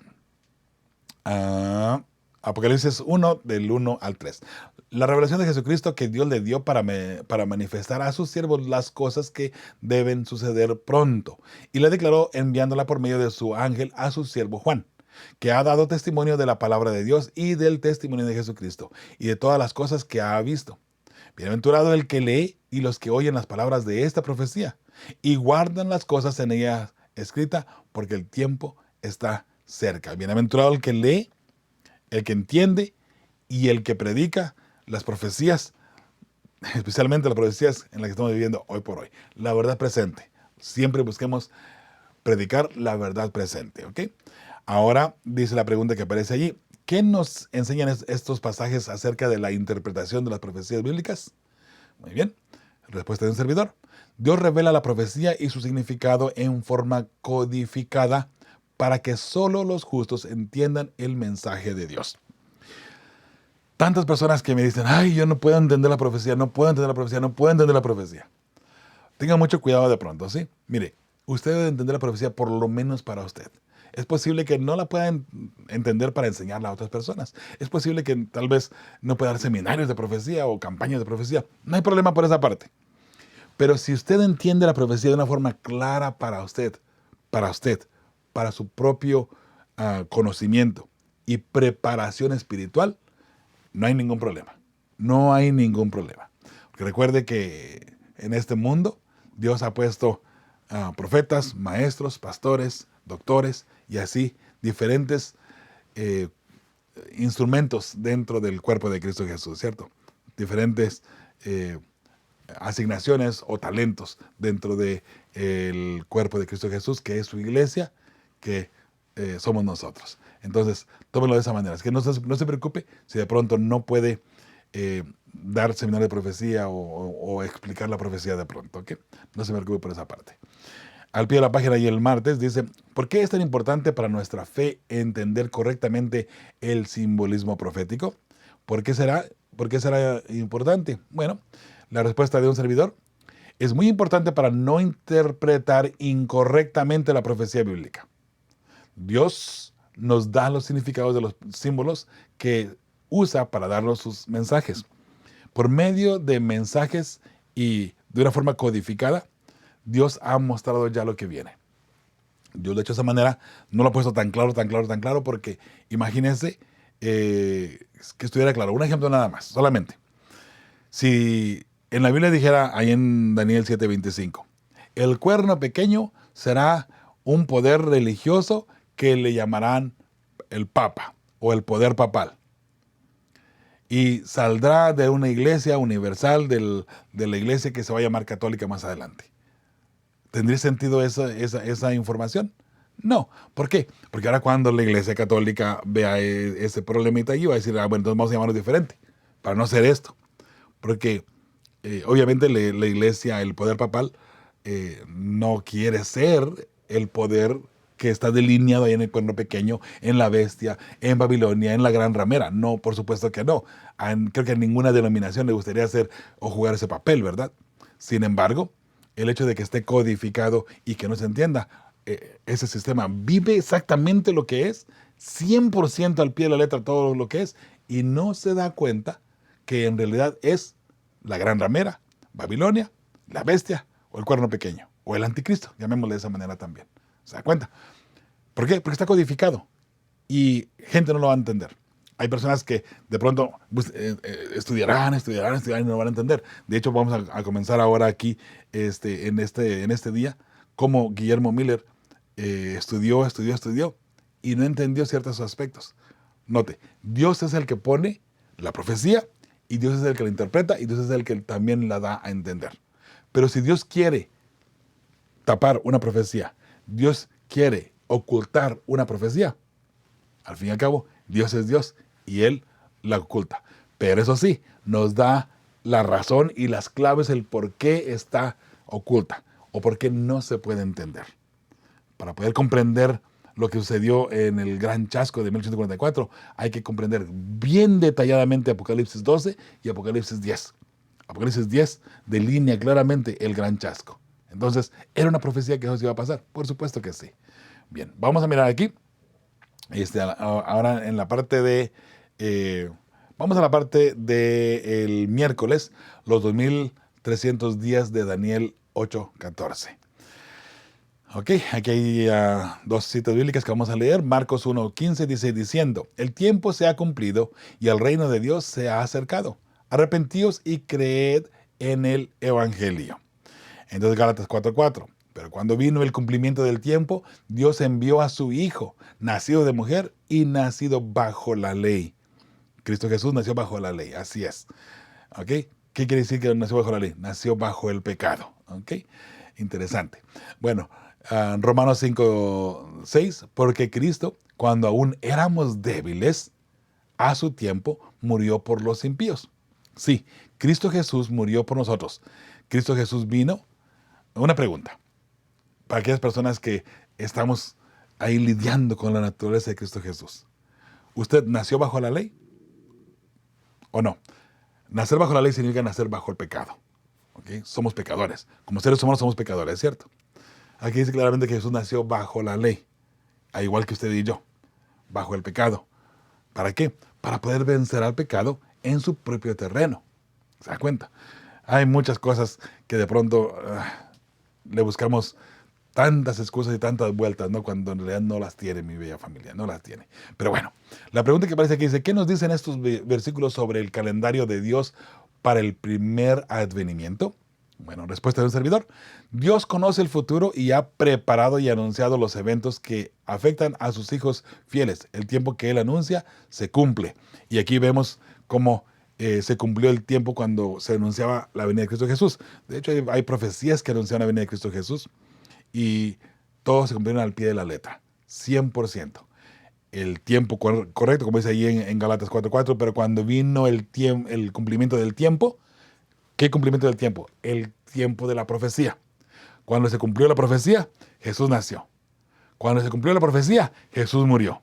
Apocalipsis 1, del 1 al 3. La revelación de Jesucristo que Dios le dio para manifestar a sus siervos las cosas que deben suceder pronto. Y le declaró enviándola por medio de su ángel a su siervo Juan, que ha dado testimonio de la palabra de Dios y del testimonio de Jesucristo y de todas las cosas que ha visto. Bienaventurado el que lee y los que oyen las palabras de esta profecía y guardan las cosas en ella escritas, porque el tiempo está cerca. Bienaventurado el que lee, el que entiende y el que predica las profecías, especialmente las profecías en las que estamos viviendo hoy por hoy. La verdad presente. Siempre busquemos predicar la verdad presente, ¿ok? Ahora dice la pregunta que aparece allí: ¿qué nos enseñan estos pasajes acerca de la interpretación de las profecías bíblicas? Muy bien, respuesta de un servidor. Dios revela la profecía y su significado en forma codificada para que solo los justos entiendan el mensaje de Dios. Tantas personas que me dicen: ay, yo no puedo entender la profecía, no puedo entender la profecía, no puedo entender la profecía. Tenga mucho cuidado de pronto, ¿sí? Mire, usted debe entender la profecía por lo menos para usted. Es posible que no la pueda entender para enseñarla a otras personas. Es posible que tal vez no pueda dar seminarios de profecía o campañas de profecía. No hay problema por esa parte. Pero si usted entiende la profecía de una forma clara para usted, para su propio conocimiento y preparación espiritual, no hay ningún problema. No hay ningún problema. Porque recuerde que en este mundo Dios ha puesto profetas, maestros, pastores, doctores y así diferentes instrumentos dentro del cuerpo de Cristo Jesús, ¿cierto? Diferentes asignaciones o talentos dentro del cuerpo de Cristo Jesús, que es su iglesia, que somos nosotros. Entonces, tómelo de esa manera. Es que no se preocupe si de pronto no puede dar seminario de profecía o explicar la profecía de pronto, ¿ok? No se preocupe por esa parte. al pie de la página y el martes, dice, ¿por qué es tan importante para nuestra fe entender correctamente el simbolismo profético? ¿Por qué será, por qué será importante? Bueno, la respuesta de un servidor es muy importante para no interpretar incorrectamente la profecía bíblica. Dios nos da los significados de los símbolos que usa para darnos sus mensajes. Por medio de mensajes y de una forma codificada, Dios ha mostrado ya lo que viene. Dios lo ha hecho de esa manera, no lo ha puesto tan claro, tan claro, tan claro, porque imagínense que estuviera claro. Un ejemplo nada más, solamente. Si en la Biblia dijera, ahí en Daniel 7:25, el cuerno pequeño será un poder religioso que le llamarán el Papa o el poder papal. Y saldrá de una iglesia universal, de la iglesia que se va a llamar católica más adelante. ¿Tendría sentido esa información? No. ¿Por qué? Porque ahora cuando la iglesia católica vea ese problemita allí, va a decir, bueno, entonces vamos a llamarlo diferente, para no hacer esto. Porque obviamente la iglesia, el poder papal, no quiere ser el poder que está delineado ahí en el cuerno pequeño, en la bestia, en Babilonia, en la gran ramera. No, por supuesto que no. Creo que a ninguna denominación le gustaría hacer o jugar ese papel, ¿verdad? Sin embargo, el hecho de que esté codificado y que no se entienda, ese sistema vive exactamente lo que es, 100% al pie de la letra todo lo que es, y no se da cuenta que en realidad es la gran ramera, Babilonia, la bestia o el cuerno pequeño, o el anticristo, llamémosle de esa manera también. ¿Se da cuenta? ¿Por qué? Porque está codificado y gente no lo va a entender. Hay personas que de pronto estudiarán y no lo van a entender. De hecho, vamos a comenzar ahora aquí en este día cómo Guillermo Miller estudió y no entendió ciertos aspectos. Note, Dios es el que pone la profecía y Dios es el que la interpreta y Dios es el que también la da a entender. Pero si Dios quiere tapar una profecía, Dios quiere ocultar una profecía, al fin y al cabo, Dios es Dios y Él la oculta. Pero eso sí, nos da la razón y las claves, el por qué está oculta o por qué no se puede entender. Para poder comprender lo que sucedió en el gran chasco de 1844, hay que comprender bien detalladamente Apocalipsis 12 y Apocalipsis 10. Apocalipsis 10 delinea claramente el gran chasco. Entonces, ¿era una profecía que eso se iba a pasar? Por supuesto que sí. Bien, vamos a mirar aquí. Ahora en la parte de... vamos a la parte del miércoles, los 2300 días de Daniel 8:14. Ok, aquí hay dos citas bíblicas que vamos a leer. Marcos 1:15 dice, diciendo, el tiempo se ha cumplido y el reino de Dios se ha acercado. Arrepentíos y creed en el evangelio. Entonces Gálatas 4:4. Pero cuando vino el cumplimiento del tiempo, Dios envió a su Hijo, nacido de mujer y nacido bajo la ley. Cristo Jesús nació bajo la ley, así es. ¿Ok? ¿Qué quiere decir que nació bajo la ley? Nació bajo el pecado. ¿Ok? Interesante. Bueno, Romanos 5:6, porque Cristo, cuando aún éramos débiles, a su tiempo murió por los impíos. Sí, Cristo Jesús murió por nosotros. Cristo Jesús vino. Una pregunta, para aquellas personas que estamos ahí lidiando con la naturaleza de Cristo Jesús. ¿Usted nació bajo la ley o no? Nacer bajo la ley significa nacer bajo el pecado. ¿Okay? Somos pecadores. Como seres humanos somos pecadores, ¿cierto? Aquí dice claramente que Jesús nació bajo la ley, al igual que usted y yo, bajo el pecado. ¿Para qué? Para poder vencer al pecado en su propio terreno. ¿Se da cuenta? Hay muchas cosas que de pronto le buscamos tantas excusas y tantas vueltas, ¿no? Cuando en realidad no las tiene mi bella familia, no las tiene. Pero bueno, la pregunta que aparece aquí dice, ¿qué nos dicen estos versículos sobre el calendario de Dios para el primer advenimiento? Bueno, respuesta de un servidor. Dios conoce el futuro y ha preparado y anunciado los eventos que afectan a sus hijos fieles. El tiempo que Él anuncia se cumple. Y aquí vemos cómo se cumplió el tiempo cuando se anunciaba la venida de Cristo Jesús. De hecho, hay profecías que anunciaban la venida de Cristo Jesús y todos se cumplieron al pie de la letra, 100%. El tiempo correcto, como dice ahí en Gálatas 4:4, pero cuando vino el cumplimiento del tiempo, ¿qué cumplimiento del tiempo? El tiempo de la profecía. Cuando se cumplió la profecía, Jesús nació. Cuando se cumplió la profecía, Jesús murió.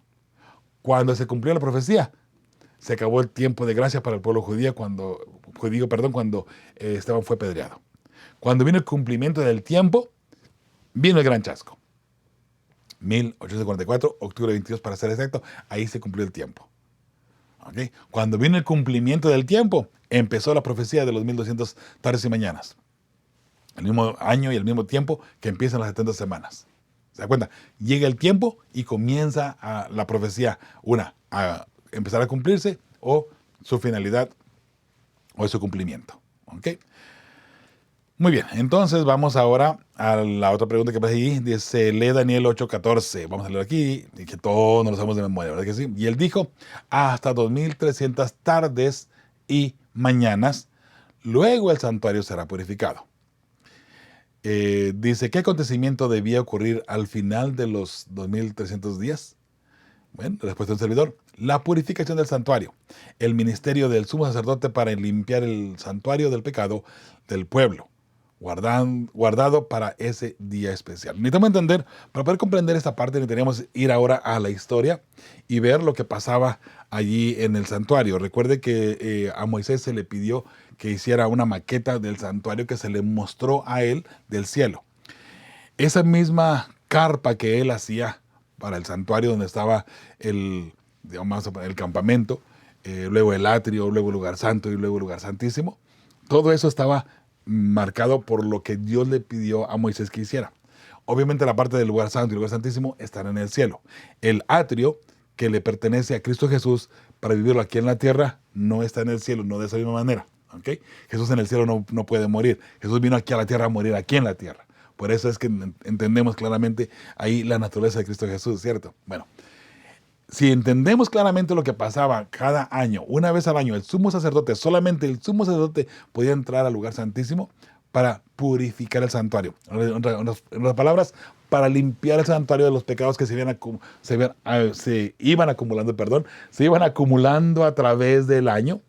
Cuando se cumplió la profecía, se acabó el tiempo de gracia para el pueblo judío cuando Esteban fue apedreado. Cuando vino el cumplimiento del tiempo, vino el gran chasco. 1844, octubre 22 para ser exacto, ahí se cumplió el tiempo. ¿Okay? Cuando vino el cumplimiento del tiempo, empezó la profecía de los 1200 tardes y mañanas. El mismo año y el mismo tiempo que empiezan las 70 semanas. ¿Se da cuenta? Llega el tiempo y comienza la profecía, a empezar a cumplirse, o su finalidad o su cumplimiento. ¿Ok? Muy bien, entonces vamos ahora a la otra pregunta que aparece ahí. Dice, lee Daniel 8:14. Vamos a leer aquí, y que todos nos lo sabemos de memoria, ¿verdad que sí? Y él dijo, hasta 2300 tardes y mañanas, luego el santuario será purificado. Dice, ¿qué acontecimiento debía ocurrir al final de los 2300 días? Bueno, respuesta del servidor, la purificación del santuario, el ministerio del sumo sacerdote para limpiar el santuario del pecado del pueblo, guardado para ese día especial. Necesitamos entender, para poder comprender esta parte, necesitaríamos ir ahora a la historia y ver lo que pasaba allí en el santuario. Recuerde que a Moisés se le pidió que hiciera una maqueta del santuario que se le mostró a él del cielo. Esa misma carpa que él hacía para el santuario donde estaba el campamento, luego el atrio, luego el lugar santo y luego el lugar santísimo, todo eso estaba marcado por lo que Dios le pidió a Moisés que hiciera. Obviamente la parte del lugar santo y el lugar santísimo están en el cielo. El atrio que le pertenece a Cristo Jesús para vivirlo aquí en la tierra no está en el cielo, no de esa misma manera. ¿Okay? Jesús en el cielo no puede morir. Jesús vino aquí a la tierra a morir aquí en la tierra. Por eso es que entendemos claramente ahí la naturaleza de Cristo Jesús, ¿cierto? Bueno, si entendemos claramente lo que pasaba cada año, una vez al año, solamente el sumo sacerdote podía entrar al lugar santísimo para purificar el santuario. En otras palabras, para limpiar el santuario de los pecados que se iban acumulando a través del año.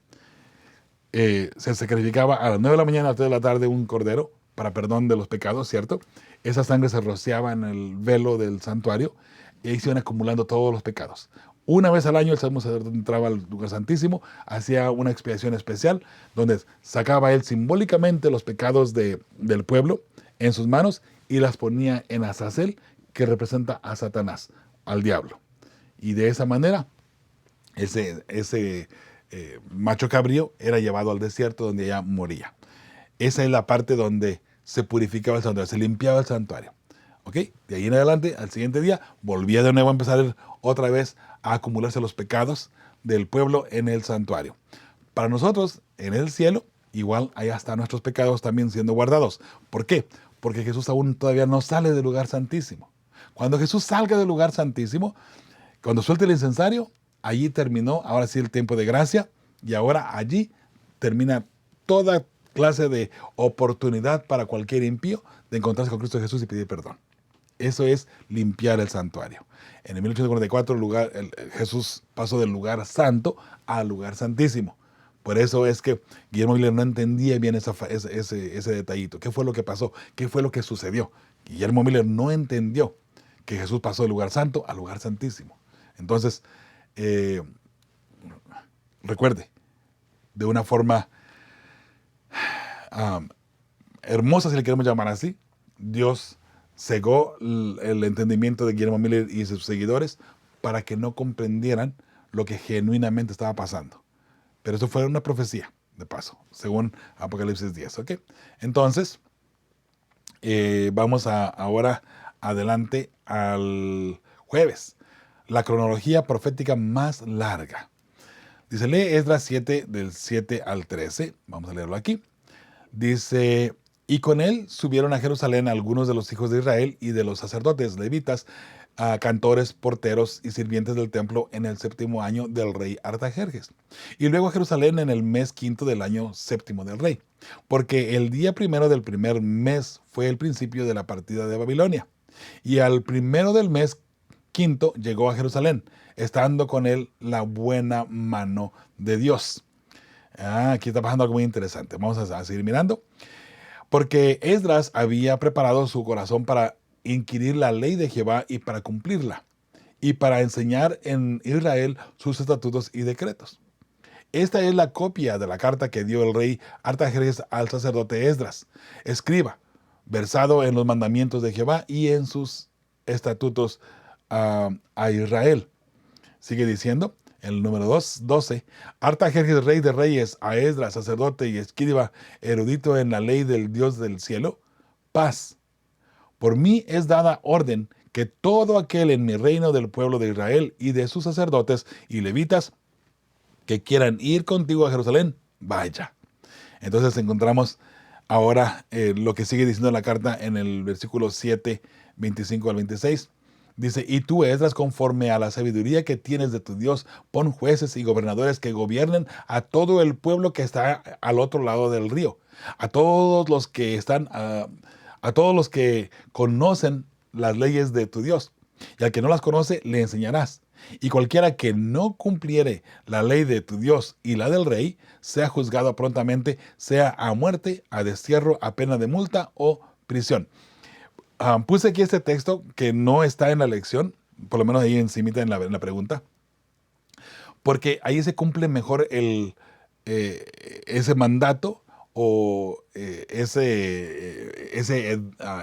Se sacrificaba a las 9 de la mañana a las 3 de la tarde un cordero para perdón de los pecados, ¿cierto? Esa sangre se rociaba en el velo del santuario y ahí se iban acumulando todos los pecados. Una vez al año el sumo sacerdote entraba al lugar santísimo, hacía una expiación especial donde sacaba él simbólicamente los pecados del pueblo en sus manos y las ponía en Azazel, que representa a Satanás, al diablo. Y de esa manera, ese macho cabrío era llevado al desierto donde ya moría. Esa es la parte donde se purificaba el santuario, se limpiaba el santuario. ¿Ok? De ahí en adelante, al siguiente día, volvía de nuevo a empezar otra vez a acumularse los pecados del pueblo en el santuario. Para nosotros, en el cielo, igual allá están nuestros pecados también siendo guardados. ¿Por qué? Porque Jesús aún todavía no sale del lugar santísimo. Cuando Jesús salga del lugar santísimo, cuando suelte el incensario, allí terminó, ahora sí, el tiempo de gracia, y ahora allí termina toda clase de oportunidad para cualquier impío de encontrarse con Cristo Jesús y pedir perdón. Eso es limpiar el santuario. En el 1844 Jesús pasó del lugar santo al lugar santísimo. Por eso es que Guillermo Miller no entendía bien ese detallito. ¿Qué fue lo que pasó? ¿Qué fue lo que sucedió? Guillermo Miller no entendió que Jesús pasó del lugar santo al lugar santísimo. Entonces, recuerde, de una forma hermosa, si le queremos llamar así, Dios cegó el entendimiento de Guillermo Miller y sus seguidores para que no comprendieran lo que genuinamente estaba pasando. Pero eso fue una profecía, de paso, según Apocalipsis 10. ¿Okay? Entonces, vamos ahora adelante al jueves. La cronología profética más larga. Dice, lee Esdras 7 del 7 al 13. Vamos a leerlo aquí. Dice, y con él subieron a Jerusalén algunos de los hijos de Israel y de los sacerdotes levitas, cantores, porteros y sirvientes del templo en el 7º año del rey Artajerjes. Y luego a Jerusalén en el mes 5 del año 7º del rey, porque el día 1 del primer mes fue el principio de la partida de Babilonia. Y al 1 del mes 5 llegó a Jerusalén, estando con él la buena mano de Dios. Aquí está pasando algo muy interesante. Vamos a seguir mirando. Porque Esdras había preparado su corazón para inquirir la ley de Jehová y para cumplirla, y para enseñar en Israel sus estatutos y decretos. Esta es la copia de la carta que dio el rey Artajerjes al sacerdote Esdras, escriba, versado en los mandamientos de Jehová y en sus estatutos a Israel. Sigue diciendo, el número 12, Artajerjes, rey de reyes, a Esdras, sacerdote y escriba, erudito en la ley del Dios del cielo, paz. Por mí es dada orden que todo aquel en mi reino del pueblo de Israel y de sus sacerdotes y levitas que quieran ir contigo a Jerusalén, vaya. Entonces encontramos ahora lo que sigue diciendo la carta en el versículo 7, 25 al 26. Dice, y tú, Esdras, conforme a la sabiduría que tienes de tu Dios, pon jueces y gobernadores que gobiernen a todo el pueblo que está al otro lado del río, a todos los que están, a todos los que conocen las leyes de tu Dios. Y al que no las conoce, le enseñarás. Y cualquiera que no cumpliere la ley de tu Dios y la del rey, sea juzgado prontamente, sea a muerte, a destierro, a pena de multa o prisión. Puse aquí este texto que no está en la lección, por lo menos ahí encimita en la pregunta, porque ahí se cumple mejor ese mandato o ese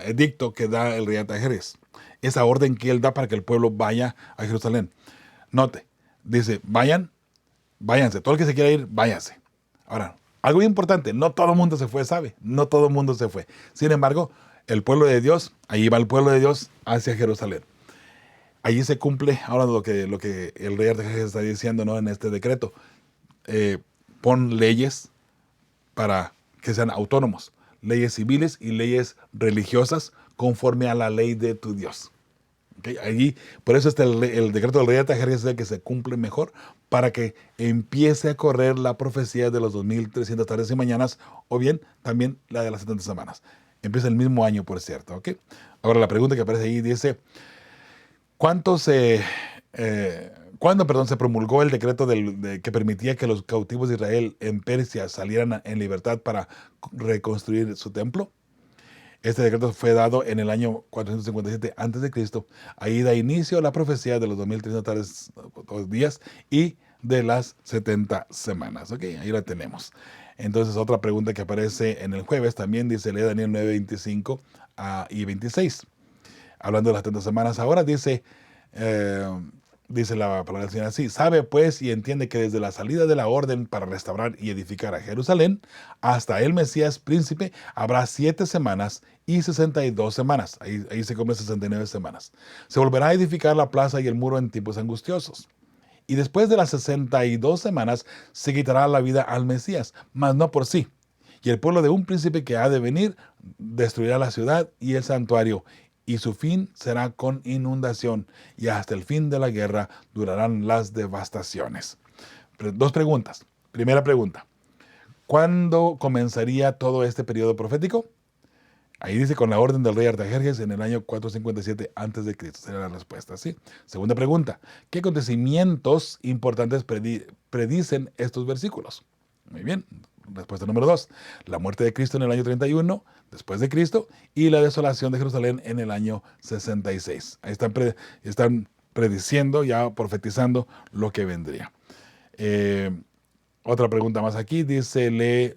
edicto que da el rey Artajerjes, esa orden que él da para que el pueblo vaya a Jerusalén. Note, dice, váyanse, todo el que se quiera ir, váyanse. Ahora, algo importante, no todo el mundo se fue, ¿sabe? No todo el mundo se fue. Sin embargo, el pueblo de Dios, ahí va el pueblo de Dios hacia Jerusalén. Allí se cumple ahora lo que el rey Artajerjes está diciendo, ¿no? En este decreto. Pon leyes para que sean autónomos, leyes civiles y leyes religiosas conforme a la ley de tu Dios. ¿Okay? Allí, por eso el decreto del rey Artajerjes es el que se cumple mejor para que empiece a correr la profecía de los 2300 tardes y mañanas, o bien también la de las 70 semanas. Empieza el mismo año, por cierto. ¿Okay? Ahora la pregunta que aparece ahí dice, ¿cuándo se promulgó el decreto que permitía que los cautivos de Israel en Persia salieran en libertad para reconstruir su templo? Este decreto fue dado en el año 457 a.C. Ahí da inicio la profecía de los 2300 días y de las 70 semanas. ¿Okay? Ahí la tenemos. Entonces, otra pregunta que aparece en el jueves también dice, lee Daniel 9, 25 y 26. Hablando de las 70 semanas ahora, dice la palabra del Señor así, sabe pues y entiende que desde la salida de la orden para restaurar y edificar a Jerusalén hasta el Mesías príncipe habrá 7 semanas y 62 semanas. Ahí se come 69 semanas. Se volverá a edificar la plaza y el muro en tiempos angustiosos. Y después de las 62 semanas se quitará la vida al Mesías, mas no por sí. Y el pueblo de un príncipe que ha de venir destruirá la ciudad y el santuario, y su fin será con inundación, y hasta el fin de la guerra durarán las devastaciones. Dos preguntas. Primera pregunta, ¿cuándo comenzaría todo este periodo profético? Ahí dice con la orden del rey Artajerjes en el año 457 a.C. Sería la respuesta, ¿sí? Segunda pregunta, ¿qué acontecimientos importantes predicen estos versículos? Muy bien. Respuesta número 2, la muerte de Cristo en el año 31 después de Cristo y la desolación de Jerusalén en el año 66. Ahí están prediciendo, ya profetizando lo que vendría. Otra pregunta más aquí, dice, lee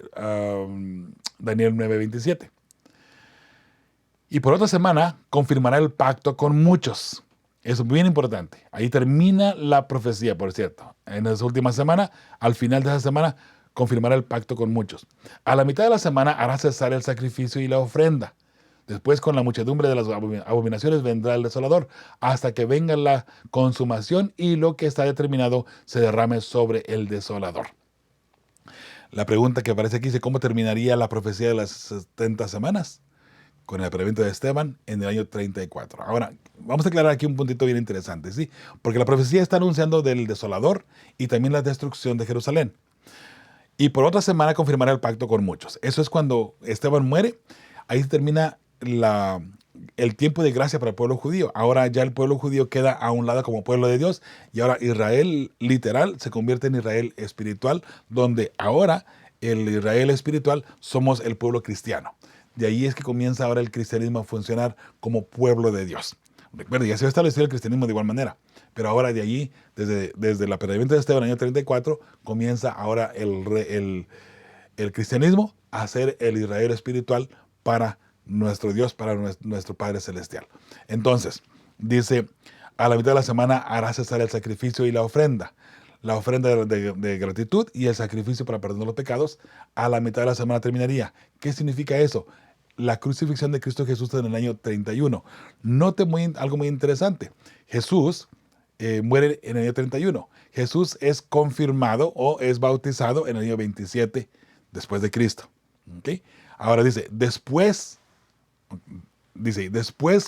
Daniel 9:27. Y por otra semana confirmará el pacto con muchos. Eso es bien importante. Ahí termina la profecía, por cierto. En esa última semana, al final de esa semana, confirmará el pacto con muchos. A la mitad de la semana hará cesar el sacrificio y la ofrenda. Después, con la muchedumbre de las abominaciones, vendrá el desolador, hasta que venga la consumación y lo que está determinado se derrame sobre el desolador. La pregunta que aparece aquí dice, ¿cómo terminaría la profecía de las 70 semanas? Con el prevento de Esteban en el año 34. Ahora, vamos a aclarar aquí un puntito bien interesante, ¿sí? Porque la profecía está anunciando del desolador y también la destrucción de Jerusalén. Y por otra semana confirmará el pacto con muchos. Eso es cuando Esteban muere. Ahí termina el tiempo de gracia para el pueblo judío. Ahora ya el pueblo judío queda a un lado como pueblo de Dios. Y ahora Israel literal se convierte en Israel espiritual, donde ahora el Israel espiritual somos el pueblo cristiano. De ahí es que comienza ahora el cristianismo a funcionar como pueblo de Dios. Recuerda, ya se ha establecido el cristianismo de igual manera, pero ahora de allí, desde el apedreamiento de Esteban en el año 34, comienza ahora el cristianismo a ser el Israel espiritual para nuestro Dios, para nuestro Padre Celestial. Entonces, dice, a la mitad de la semana hará cesar el sacrificio y la ofrenda de gratitud y el sacrificio para perdonar los pecados. A la mitad de la semana terminaría. ¿Qué significa eso? La crucifixión de Cristo Jesús en el año 31. Note algo muy interesante. Jesús muere en el año 31. Jesús es confirmado o es bautizado en el año 27 después de Cristo. ¿Okay? Ahora después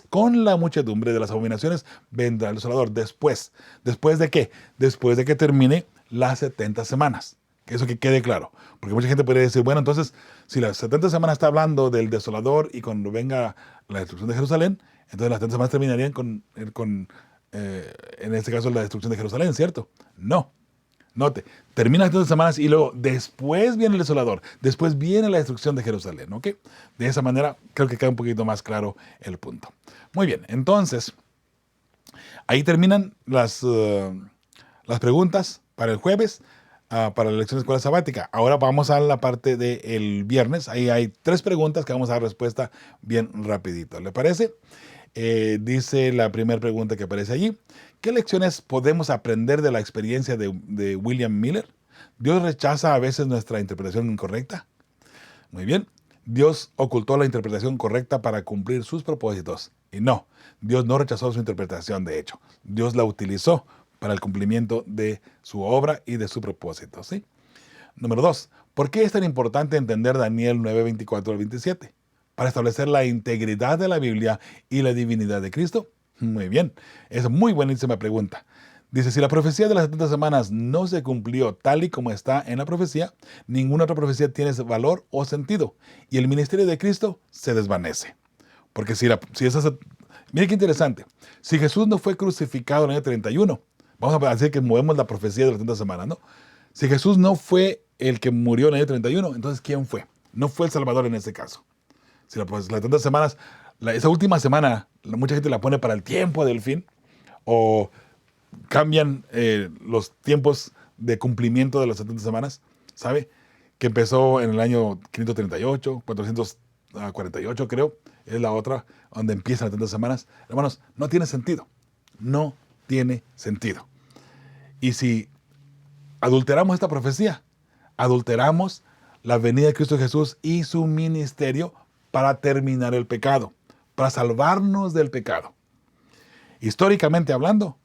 con la muchedumbre de las abominaciones vendrá el desolador. ¿Después de qué? Después de que termine las 70 semanas. Eso que quede claro. Porque mucha gente puede decir, bueno, entonces, si las 70 semanas está hablando del desolador y cuando venga la destrucción de Jerusalén, entonces las 70 semanas terminarían en este caso, la destrucción de Jerusalén, ¿cierto? No. Note, termina las 70 semanas y luego después viene el desolador, después viene la destrucción de Jerusalén, ¿ok? De esa manera creo que queda un poquito más claro el punto. Muy bien, entonces, ahí terminan las preguntas para el jueves, para la lección de escuela sabática. Ahora vamos a la parte del viernes. Ahí hay 3 preguntas que vamos a dar respuesta bien rapidito. ¿Le parece? Dice la primera pregunta que aparece allí. ¿Qué lecciones podemos aprender de la experiencia de William Miller? ¿Dios rechaza a veces nuestra interpretación incorrecta? Muy bien. Dios ocultó la interpretación correcta para cumplir sus propósitos. Y no, Dios no rechazó su interpretación, de hecho. Dios la utilizó para el cumplimiento de su obra y de su propósito, ¿sí? Número 2. ¿Por qué es tan importante entender Daniel 9, 24 al 27? Para establecer la integridad de la Biblia y la divinidad de Cristo. Muy bien, es muy buenísima pregunta. Dice, si la profecía de las 70 semanas no se cumplió tal y como está en la profecía, ninguna otra profecía tiene valor o sentido, y el ministerio de Cristo se desvanece. Porque mire qué interesante, si Jesús no fue crucificado en el año 31, vamos a decir que movemos la profecía de las 70 semanas, ¿no? Si Jesús no fue el que murió en el año 31, entonces ¿quién fue? No fue el Salvador en ese caso. Si las 70 semanas, esa última semana, mucha gente la pone para el tiempo del fin, o cambian los tiempos de cumplimiento de las 70 semanas, ¿sabe? Que empezó en el año 538, 448 creo, es la otra, donde empiezan las 70 semanas. Hermanos, no tiene sentido. No tiene sentido. Y si adulteramos esta profecía, adulteramos la venida de Cristo Jesús y su ministerio para terminar el pecado, para salvarnos del pecado. Históricamente hablando,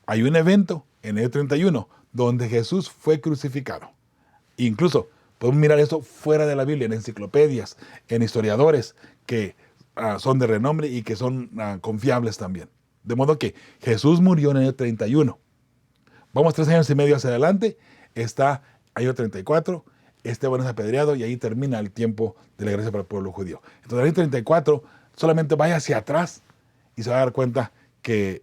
hay un evento en el 31 donde Jesús fue crucificado. Incluso podemos mirar esto fuera de la Biblia, en enciclopedias, en historiadores que son de renombre y que son confiables también. De modo que Jesús murió en el año 31. Vamos 3 años y medio hacia adelante, está año 34, Esteban es apedreado y ahí termina el tiempo de la gracia para el pueblo judío. Entonces, el año 34, solamente vaya hacia atrás y se va a dar cuenta que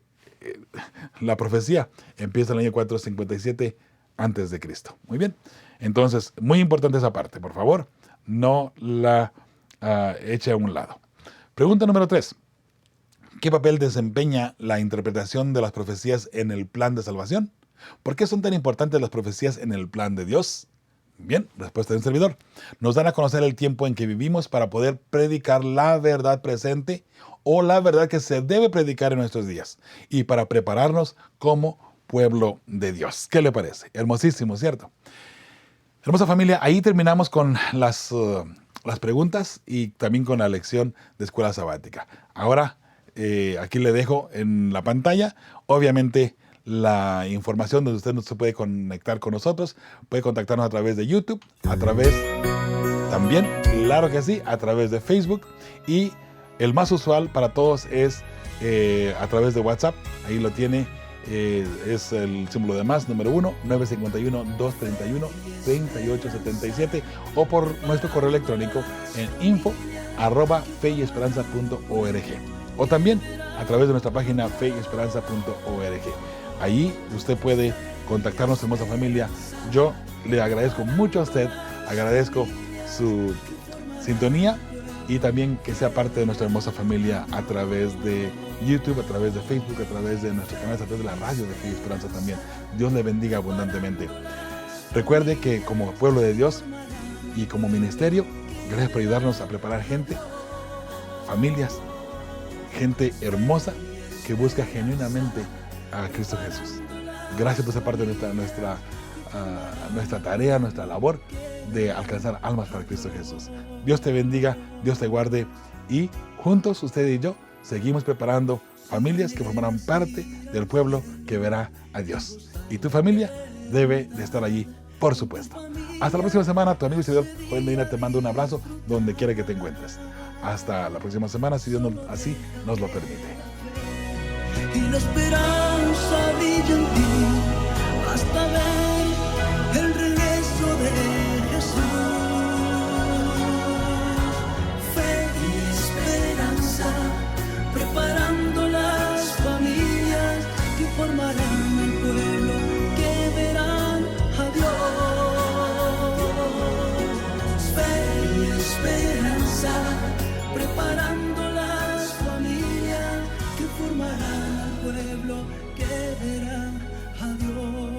la profecía empieza en el año 457 antes de Cristo. Muy bien. Entonces, muy importante esa parte, por favor, no la eche a un lado. Pregunta número 3. ¿Qué papel desempeña la interpretación de las profecías en el plan de salvación? ¿Por qué son tan importantes las profecías en el plan de Dios? Bien, respuesta de un servidor. Nos dan a conocer el tiempo en que vivimos para poder predicar la verdad presente o la verdad que se debe predicar en nuestros días y para prepararnos como pueblo de Dios. ¿Qué le parece? Hermosísimo, ¿cierto? Hermosa familia, ahí terminamos con las preguntas y también con la lección de escuela sabática. Ahora, aquí le dejo en la pantalla, obviamente, la información donde usted no se puede conectar con nosotros. Puede contactarnos a través de YouTube, también, claro que sí, a través de Facebook. Y el más usual para todos es a través de WhatsApp. Ahí lo tiene, es el símbolo de más, número 1, 951-231-3877. O por nuestro correo electrónico en info@feyesperanza.org. O también a través de nuestra página feyesperanza.org. Ahí usted puede contactarnos, hermosa familia. Yo le agradezco mucho a usted, agradezco su sintonía y también que sea parte de nuestra hermosa familia a través de YouTube, a través de Facebook, a través de nuestros canales, a través de la radio de Fe y Esperanza también. Dios le bendiga abundantemente. Recuerde que como pueblo de Dios y como ministerio, gracias por ayudarnos a preparar gente, familias, gente hermosa que busca genuinamente a Cristo Jesús. Gracias por esa parte de nuestra tarea, nuestra labor de alcanzar almas para Cristo Jesús. Dios te bendiga, Dios te guarde y juntos usted y yo seguimos preparando familias que formarán parte del pueblo que verá a Dios. Y tu familia debe de estar allí, por supuesto. Hasta la próxima semana, tu amigo y servidor Joel Medina te mando un abrazo donde quiera que te encuentres. Hasta la próxima semana, si Dios así nos lo permite. Y la esperanza brilla en ti hasta ver el regreso de Jesús. Fe y esperanza, preparando las familias que formarán el pueblo que verán a Dios. Fe y esperanza, preparando las familias que formarán al pueblo que verá a Dios.